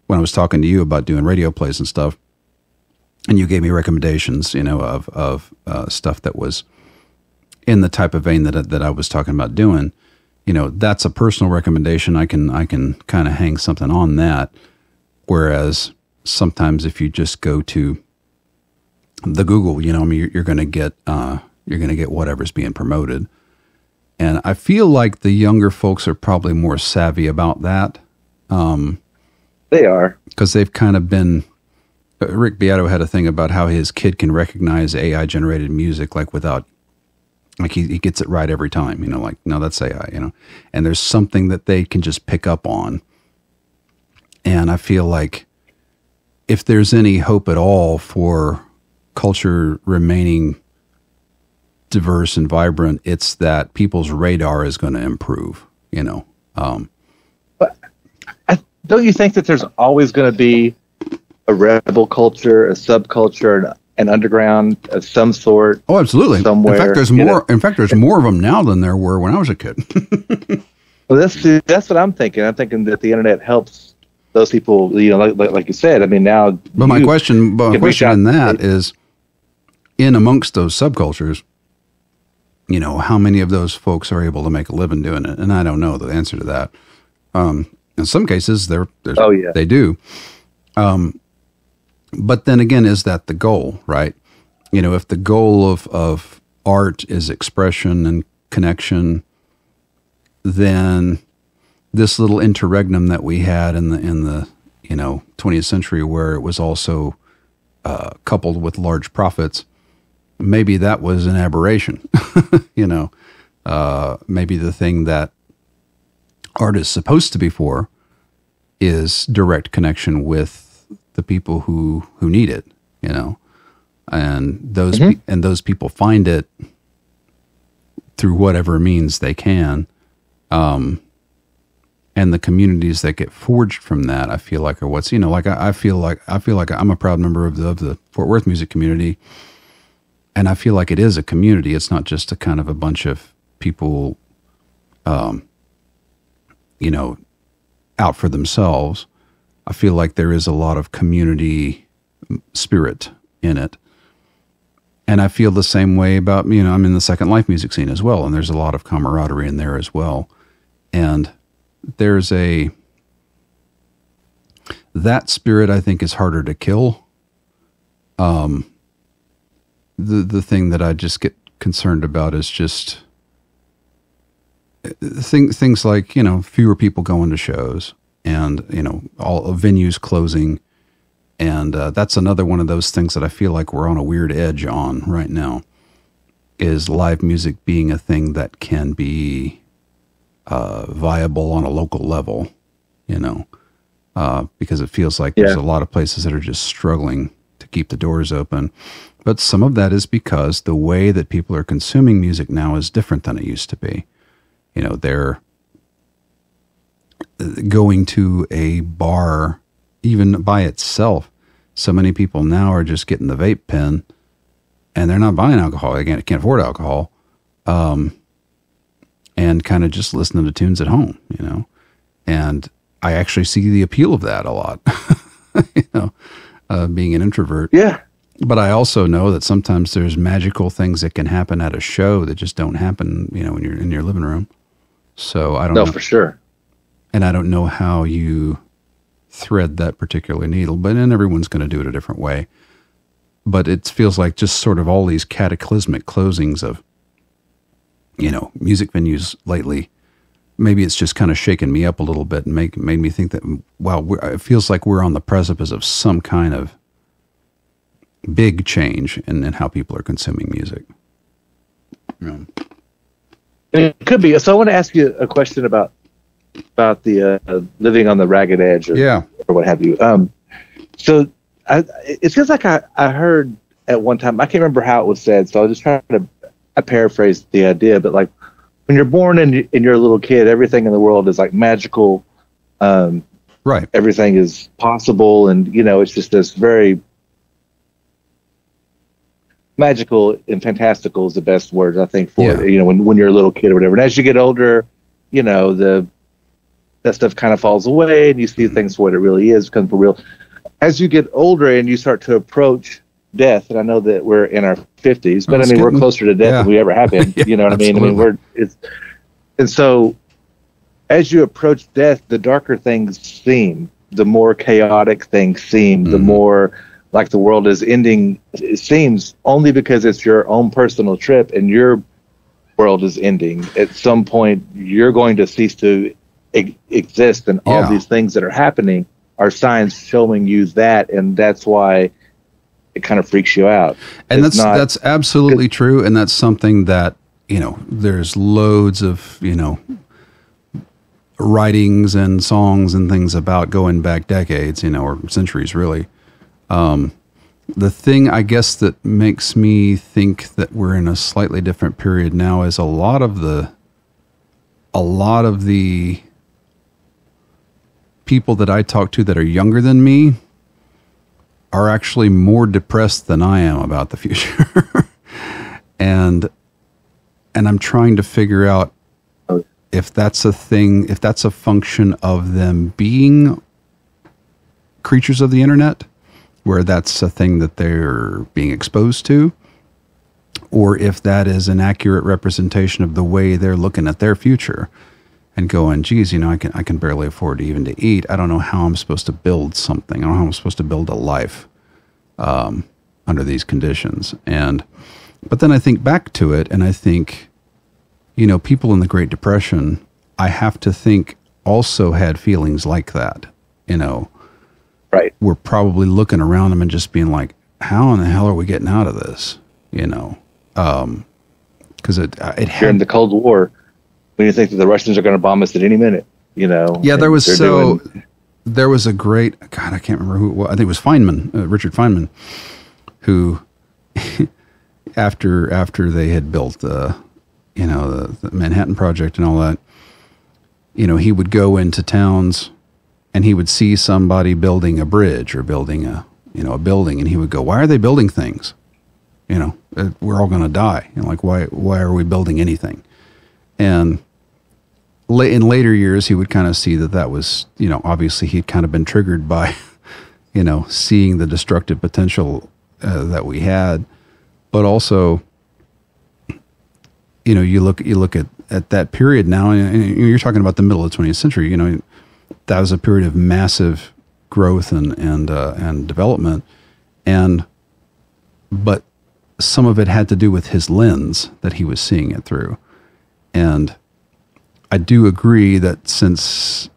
was talking to you about doing radio plays and stuff, and you gave me recommendations, of stuff that was in the type of vein that I was talking about doing, that's a personal recommendation. I can kind of hang something on that. Whereas sometimes if you just go to the Google, I mean, you're going to get whatever's being promoted. And I feel like the younger folks are probably more savvy about that. They are. Because they've kind of been, Rick Beato had a thing about how his kid can recognize AI generated music, like without, like he gets it right every time, like, no, that's AI, and there's something that they can just pick up on. And I feel like if there's any hope at all for culture remaining diverse and vibrant, it's that people's radar is going to improve, But don't you think that there's always going to be a rebel culture, a subculture, an underground of some sort? Oh, absolutely. Somewhere, in fact, there's more. In fact, there's more of them now than there were when I was a kid. Well, that's what I'm thinking. I'm thinking that the internet helps those people. Like you said. I mean, now. But my question in that is, in amongst those subcultures, how many of those folks are able to make a living doing it? And I don't know the answer to that. In some cases, they do. But then again, is that the goal, right? If the goal of art is expression and connection, then this little interregnum that we had in the 20th century, where it was also coupled with large profits, maybe that was an aberration. Maybe the thing that art is supposed to be for is direct connection with the people who need it, and those people find it through whatever means they can. And the communities that get forged from that, I feel like, are what's, I feel like I'm a proud member of the Fort Worth music community. And I feel like it is a community. It's not just a kind of a bunch of people, out for themselves. I feel like there is a lot of community spirit in it. And I feel the same way about, I'm in the Second Life music scene as well. And there's a lot of camaraderie in there as well. And there's that spirit, I think, is harder to kill. The thing that I just get concerned about is just things like, fewer people going to shows and, all venues closing. And that's another one of those things that I feel like we're on a weird edge on right now, is live music being a thing that can be viable on a local level, because it feels like there's a lot of places that are just struggling to keep the doors open. But some of that is because the way that people are consuming music now is different than it used to be. They're going to a bar, even by itself. So many people now are just getting the vape pen, and they're not buying alcohol. They can't afford alcohol. And kind of just listening to tunes at home, and I actually see the appeal of that a lot, being an introvert. Yeah. But I also know that sometimes there's magical things that can happen at a show that just don't happen, when you're in your living room. So I don't know. No, for sure. And I don't know how you thread that particular needle, but then everyone's going to do it a different way. But it feels like just sort of all these cataclysmic closings of, music venues lately. Maybe it's just kind of shaken me up a little bit and made me think that, wow, it feels like we're on the precipice of some kind of big change in how people are consuming music. Yeah. It could be. So I want to ask you a question about the living on the ragged edge or what have you. So it feels like I heard at one time, I can't remember how it was said, so I'll just try to paraphrase the idea, but like when you're born and you're a little kid, everything in the world is like magical. Right. Everything is possible, and it's just this very magical and fantastical is the best words I think for it. When you're a little kid or whatever. And as you get older, that stuff kind of falls away, and you see things for what it really is, becomes for real. As you get older and you start to approach death, and I know that we're in our 50s, but we're closer to death than we ever have been. You know what absolutely. I mean? And so as you approach death, the darker things seem, the more chaotic things seem, the more like the world is ending, it seems, only because it's your own personal trip and your world is ending. At some point, you're going to cease to exist, and all these things that are happening are signs showing you that, and that's why it kind of freaks you out. And that's absolutely true, and that's something that, you know, there's loads of, you know, writings and songs and things about going back decades, you know, or centuries really. The thing, I guess, that makes me think that we're in a slightly different period now is a lot of the people that I talk to that are younger than me are actually more depressed than I am about the future. and I'm trying to figure out if that's a thing, if that's a function of them being creatures of the internet, where that's a thing that they're being exposed to, or if that is an accurate representation of the way they're looking at their future and going, geez, you know, I can barely afford to eat. I don't know how I'm supposed to build something. I don't know how I'm supposed to build a life under these conditions. But then I think back to it, and I think, you know, people in the Great Depression, I have to think, also had feelings like that, you know. Right. We're probably looking around them and just being like, how in the hell are we getting out of this? You know, because it during the Cold War, when you think that the Russians are going to bomb us at any minute, you know. Yeah, there was a great, God, I can't remember who. Well, I think it was Feynman, Richard Feynman, who after they had built you know, the Manhattan Project and all that, you know, he would go into towns and he would see somebody building a bridge or building a building, and he would go, why are they building things? You know, we're all going to die. You know, like, why are we building anything? And in later years, he would kind of see that was, you know, obviously he'd kind of been triggered by, you know, seeing the destructive potential that we had, but also, you know, you look at that period now, and you're talking about the middle of the 20th century. You know, that was a period of massive growth and development, but some of it had to do with his lens that he was seeing it through. And I do agree that since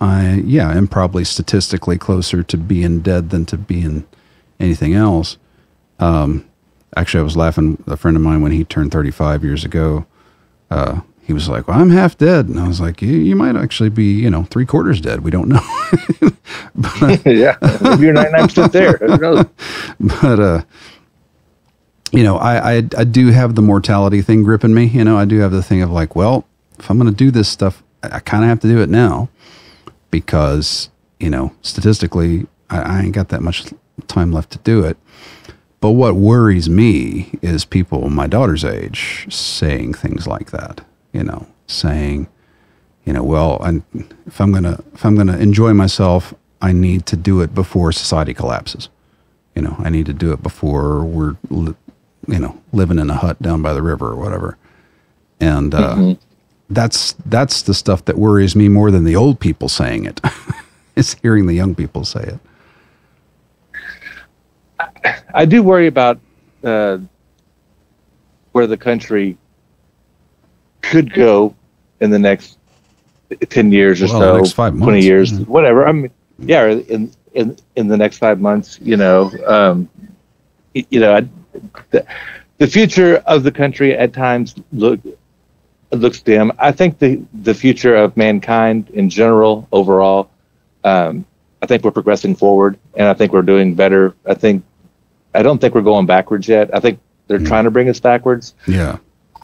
I am probably statistically closer to being dead than to being anything else. Actually, I was laughing, a friend of mine, when he turned 35 years ago, he was like, well, I'm half dead. And I was like, you might actually be, you know, 3/4 dead. We don't know. But, yeah, maybe you're 99% there. Who knows? But, you know, I do have the mortality thing gripping me. You know, I do have the thing of like, well, if I'm going to do this stuff, I kind of have to do it now because, you know, statistically, I ain't got that much time left to do it. But what worries me is people my daughter's age saying things like that, you know, saying, you know, well, if I'm gonna enjoy myself, I need to do it before society collapses. You know, I need to do it before we're, you know, living in a hut down by the river or whatever. And that's the stuff that worries me more than the old people saying it. Is hearing the young people say it. I do worry about where the country could go in the next 10 years or so, next 5 months, 20 years, whatever. I mean, yeah, in the next 5 months, you know, the future of the country at times looks dim. I think the future of mankind in general, overall, I think we're progressing forward, and I think we're doing better. I don't think we're going backwards yet. I think they're trying to bring us backwards. Yeah.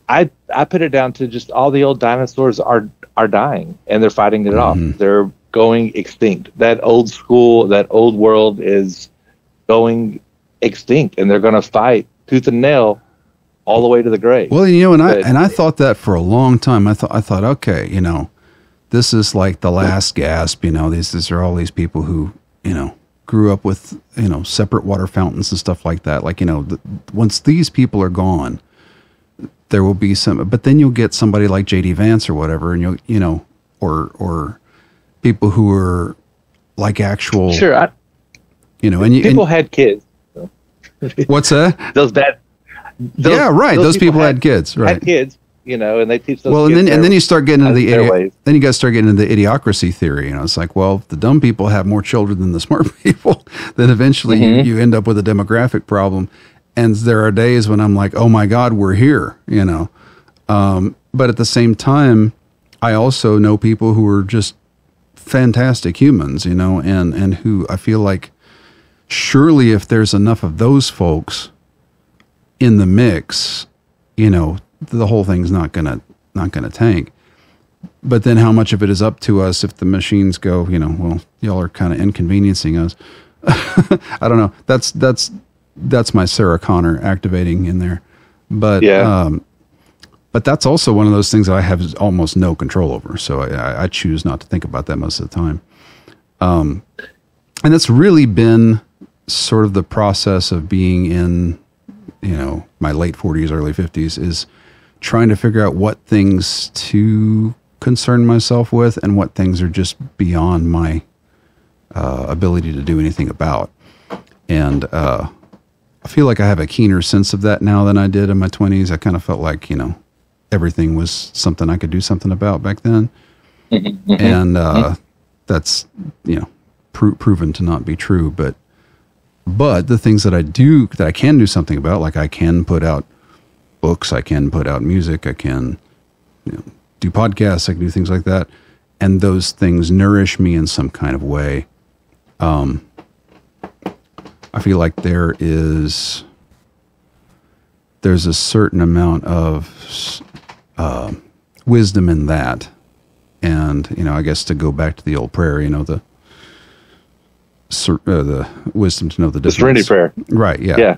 I put it down to just all the old dinosaurs are dying, and they're fighting it off. They're going extinct. That old school, that old world is going extinct, and they're going to fight tooth and nail all the way to the grave. Well, you know, I thought that for a long time. I thought, okay, you know, this is like the last gasp. You know, these are all these people who, you know, grew up with, you know, separate water fountains and stuff like that. Like, you know, once these people are gone, there will be some, but then you'll get somebody like J.D. Vance or whatever, and you'll, you know, or people who are like actual, sure, and people had kids. What's that? Those people had kids, right? Had kids, and they teach those. Well, kids and then you start getting into then you guys start getting into the idiocracy theory. It's like, well, if the dumb people have more children than the smart people, then eventually you end up with a demographic problem. And there are days when I'm like, oh my God, we're here, But at the same time, I also know people who are just fantastic humans, and who I feel like surely if there's enough of those folks in the mix, the whole thing's not gonna tank. But then how much of it is up to us if the machines go, well, y'all are kind of inconveniencing us. I don't know. That's my Sarah Connor activating in there. But but that's also one of those things that I have almost no control over. So I choose not to think about that most of the time. And it's really been sort of the process of being in, my late 40s, early 50s, is trying to figure out what things to concern myself with and what things are just beyond my ability to do anything about. And I feel like I have a keener sense of that now than I did in my 20s. I kind of felt like, everything was something I could do something about back then. And that's, proven to not be true. But the things that I can do something about, like I can put out books, I can put out music, I can do podcasts, I can do things like that. And those things nourish me in some kind of way. I feel like there's a certain amount of wisdom in that. And, I guess to go back to the old prayer, the wisdom to know the difference. The Serenity Prayer. Right. Yeah.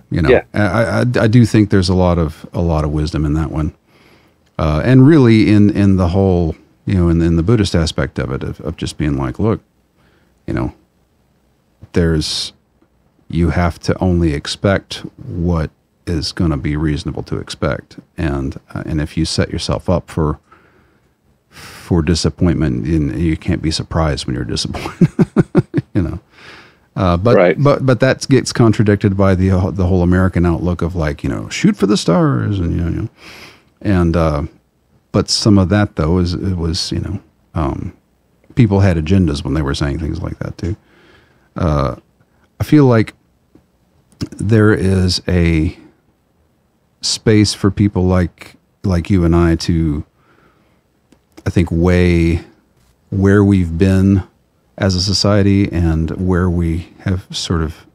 I do think there's a lot of wisdom in that one. And really in the whole, in the Buddhist aspect of it, of just being like, look, you have to only expect what is going to be reasonable to expect. And if you set yourself up for disappointment, you can't be surprised when you're disappointed, But that gets contradicted by the whole American outlook of like, shoot for the stars and, but some of that though was people had agendas when they were saying things like that too. I feel like there is a space for people like you and I to, I think, weigh where we've been as a society and where we have sort of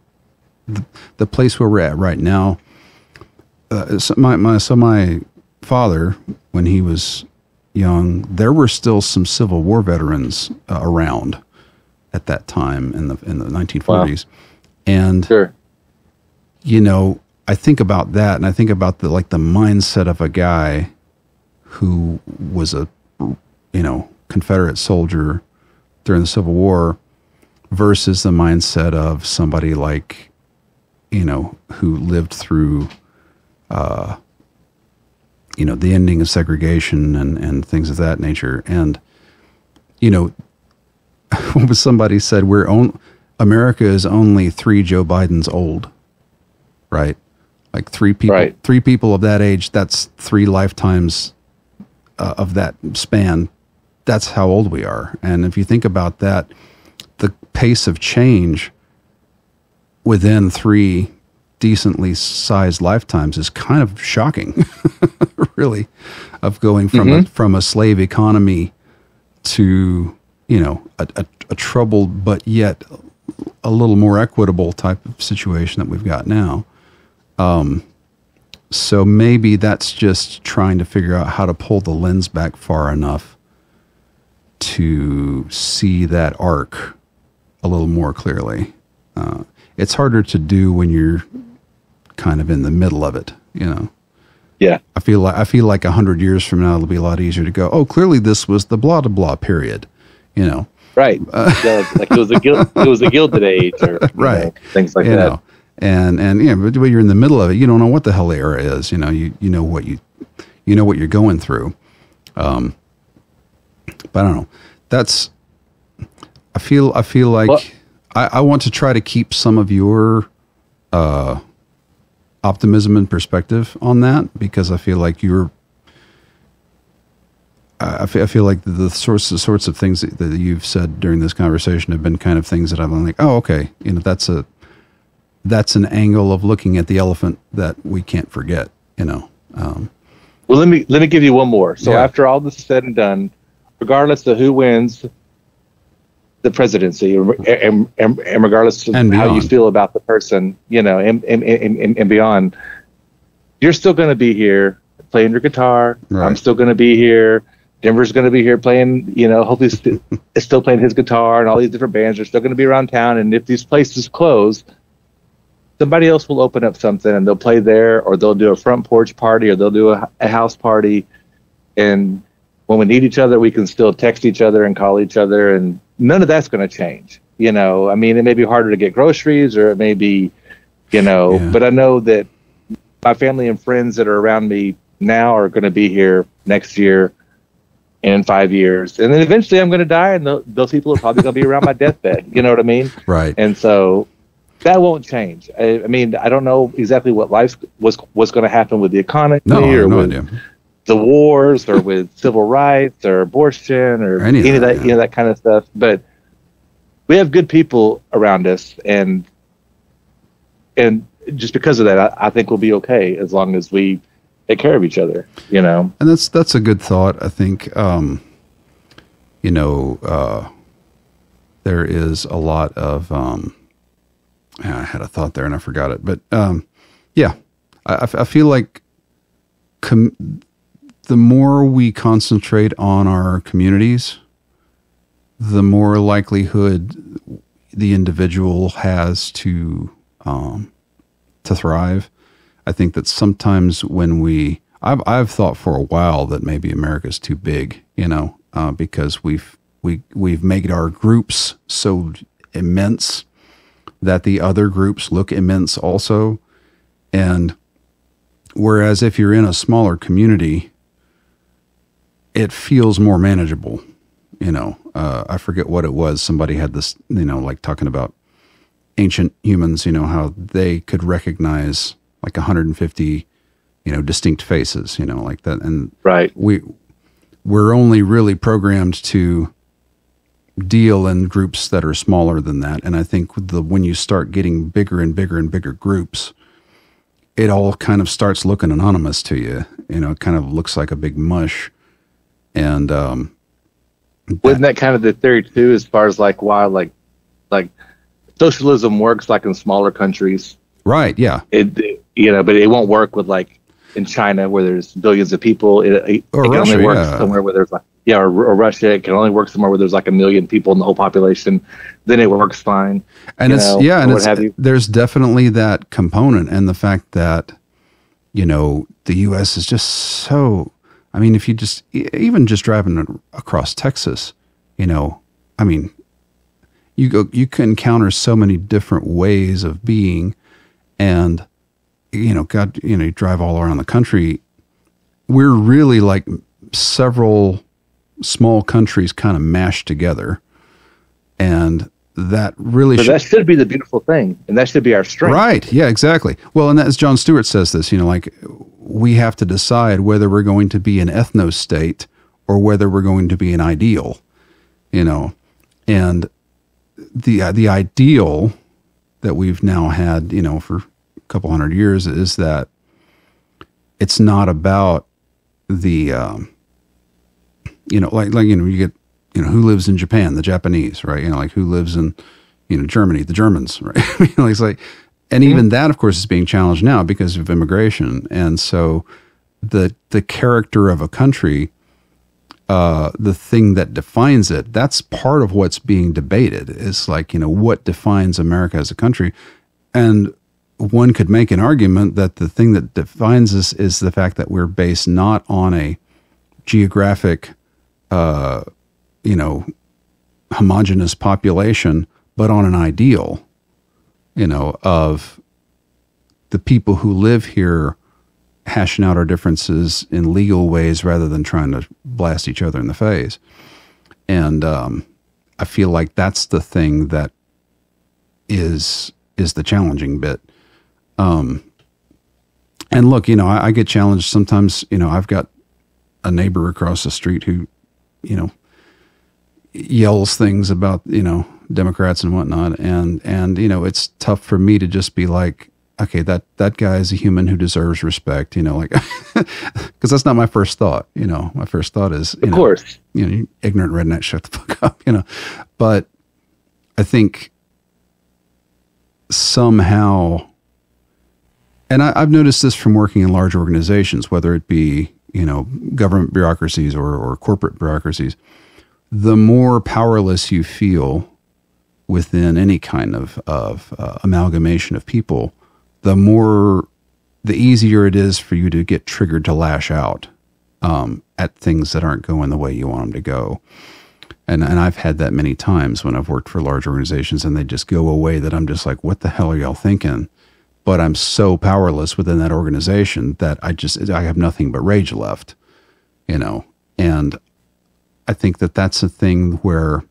the place where we're at right now. So my father, when he was young, there were still some Civil War veterans around at that time in the 1940s. Wow. And sure. I think about that, and I think about the mindset of a guy who was a Confederate soldier during the Civil War versus the mindset of somebody like, who lived through, the ending of segregation and things of that nature. And, somebody said, America is only 3 Joe Bidens old, right? Like 3 people, right. 3 people of that age, that's 3 lifetimes of that span. That's how old we are. And if you think about that, the pace of change within 3 decently sized lifetimes is kind of shocking, really, of going from a slave economy to, a troubled but yet a little more equitable type of situation that we've got now. So maybe that's just trying to figure out how to pull the lens back far enough to see that arc a little more clearly. It's harder to do when you're kind of in the middle of it, Yeah. I feel like 100 years from now, it'll be a lot easier to go, oh, clearly this was the blah, blah, blah period, Right. Like it was a Gilded Age or right. Things like that. But when you're in the middle of it, you don't know what the hell era is. You know what you're going through. But I don't know. I feel like I want to try to keep some of your optimism and perspective on that, because I feel like I feel like the sorts of things that you've said during this conversation have been kind of things that I'm like, oh, okay, that's an angle of looking at the elephant that we can't forget, Well, let me give you one more. So after all this is said and done, regardless of who wins the presidency, and regardless of how you feel about the person, and beyond, you're still going to be here playing your guitar. Right. I'm still going to be here. Denver's going to be here playing, hopefully still playing his guitar, and all these different bands are still going to be around town. And if these places close, somebody else will open up something and they'll play there, or they'll do a front porch party, or they'll do a house party. And when we need each other, we can still text each other and call each other, and none of that's going to change. It may be harder to get groceries, or it may be, but I know that my family and friends that are around me now are going to be here next year and in 5 years. And then eventually I'm going to die, and those people are probably going to be around my deathbed. You know what I mean? Right. And so that won't change. I don't know exactly what life was going to happen with the economy, or with the wars, or with civil rights, or abortion, or any of that, that kind of stuff. But we have good people around us, and just because of that, I think we'll be okay as long as we take care of each other, And that's a good thought. I think, there is a lot of, I had a thought there and I forgot it, but, I feel like the more we concentrate on our communities, the more likelihood the individual has to thrive. I think that sometimes when I've thought for a while that maybe America's too big, because we've made our groups so immense that the other groups look immense also. And whereas if you're in a smaller community, it feels more manageable. I forget what it was. Somebody had this, like talking about ancient humans, how they could recognize like 150, distinct faces, like that. And right. We're only really programmed to deal in groups that are smaller than that. And I think when you start getting bigger and bigger and bigger groups, it all kind of starts looking anonymous to you. It kind of looks like a big mush. And, wasn't that kind of the theory too, as far as like why like socialism works like in smaller countries? Right. Yeah. But it won't work with like in China where there's billions of people. It can only work somewhere where there's like, or Russia. It can only work somewhere where there's like 1 million people in the whole population. Then it works fine. And there's definitely that component, and the fact that, the U.S. is just so, if you even just driving across Texas, you can encounter so many different ways of being, and, you drive all around the country. We're really like several small countries kind of mashed together. And that really that should be the beautiful thing. And that should be our strength. Right. Yeah, exactly. Well, and as John Stewart says this, we have to decide whether we're going to be an ethno state or whether we're going to be an ideal, and the ideal that we've now had, for a couple hundred years is that it's not about the, you get, who lives in Japan, the Japanese, right? Like who lives in, Germany, the Germans, right? It's like, and even that, of course, is being challenged now because of immigration. And so the character of a country, the thing that defines it, that's part of what's being debated. Is like, what defines America as a country? And one could make an argument that the thing that defines us is the fact that we're based not on a geographic, homogeneous population, but on an ideal, of the people who live here hashing out our differences in legal ways rather than trying to blast each other in the face. And I feel like that's the thing that is the challenging bit. And look, you know, I get challenged sometimes. You know, I've got a neighbor across the street who, you know, yells things about, you know, Democrats and whatnot. And, you know, it's tough for me to just be like, okay, that guy is a human who deserves respect, you know, like, because that's not my first thought. You know, my first thought is, of course, you know, you ignorant redneck, shut the fuck up, you know. But I think somehow, and I've noticed this from working in large organizations, whether it be, you know, government bureaucracies or corporate bureaucracies, the more powerless you feel within any kind of amalgamation of people, the easier it is for you to get triggered to lash out at things that aren't going the way you want them to go. And I've had that many times when I've worked for large organizations, and they just go away that I'm just like, what the hell are y'all thinking? But I'm so powerless within that organization that I have nothing but rage left, you know. And I think that that's a thing where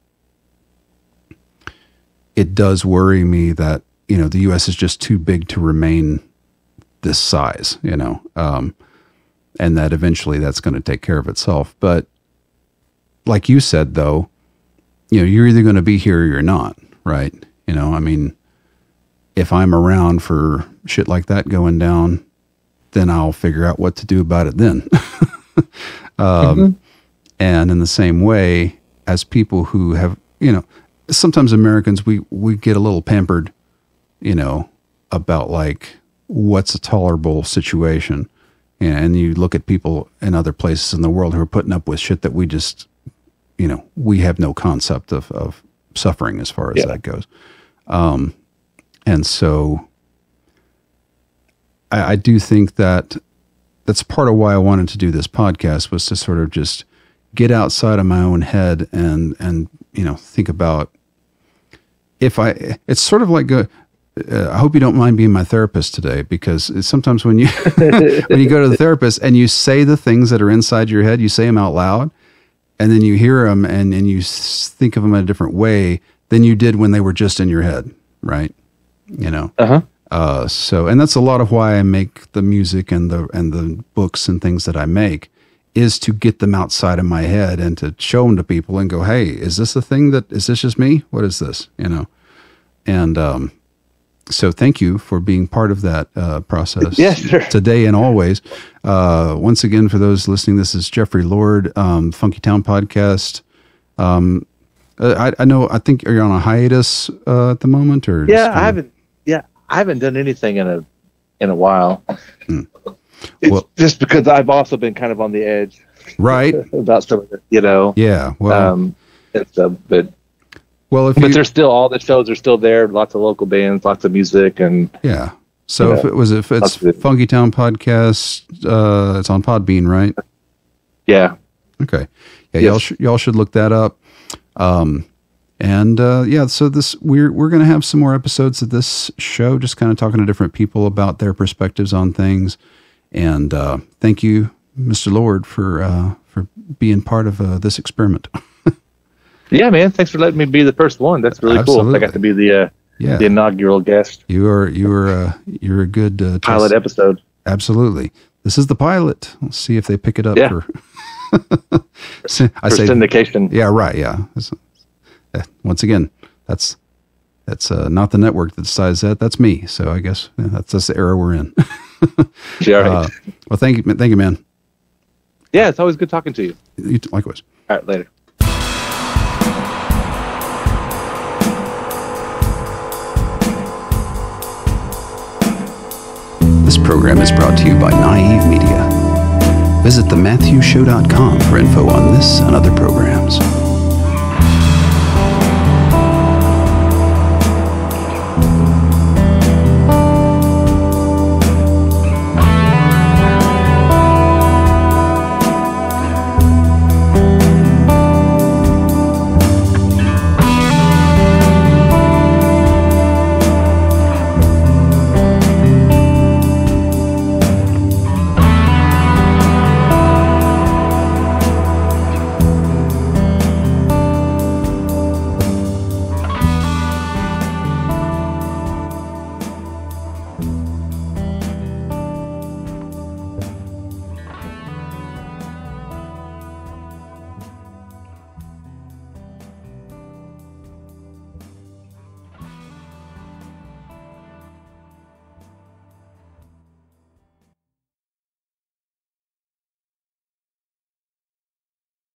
it does worry me that, you know, the U.S. is just too big to remain this size, you know, and that eventually that's going to take care of itself. But like you said, though, you know, you're either going to be here or you're not, right? You know, I mean, if I'm around for shit like that going down, then I'll figure out what to do about it then. And in the same way, as people who have, you know, sometimes Americans, we get a little pampered, you know, about like what's a tolerable situation. And you look at people in other places in the world who are putting up with shit that we just, you know, we have no concept of suffering as far as that goes. And so I do think that that's part of why I wanted to do this podcast, was to sort of just get outside of my own head and you know, think about it's sort of like I hope you don't mind being my therapist today, because sometimes when you when you go to the therapist and you say the things that are inside your head, you say them out loud, and then you hear them and you think of them in a different way than you did when they were just in your head, right? You know? So, and that's a lot of why I make the music and the books and things that I make, is to get them outside of my head and to show them to people and go, hey, is this a thing is this just me? What is this? You know? And, so thank you for being part of that process today and always. Once again, for those listening, this is Jeffrey Lord, Funkytown Podcast. I know, I think, are you on a hiatus at the moment, or? Yeah, I haven't done anything in a while. It's just because I've also been kind of on the edge, right? about some of it, you know. Yeah, well, and stuff, but there's still, all the shows are still there. Lots of local bands, lots of music, and yeah. So if it's Funkytown Podcast, it's on Podbean, right? Yeah. Okay. Yeah, yes. Y'all should look that up. So we're going to have some more episodes of this show, just kind of talking to different people about their perspectives on things. And thank you, Mr. Lord, for being part of this experiment. Yeah, man. Thanks for letting me be the first one. That's really cool. I got to be the inaugural guest. You're a good pilot episode. Absolutely. This is the pilot. Let's see if they pick it up for syndication. Yeah, right. Yeah. Once again, that's not the network that decides that. That's me. So I guess that's the era we're in. Yeah. Right. Well, thank you, man. Yeah, it's always good talking to you. Likewise. All right, later. This program is brought to you by Naive Media. Visit thematthewshow.com for info on this and other programs.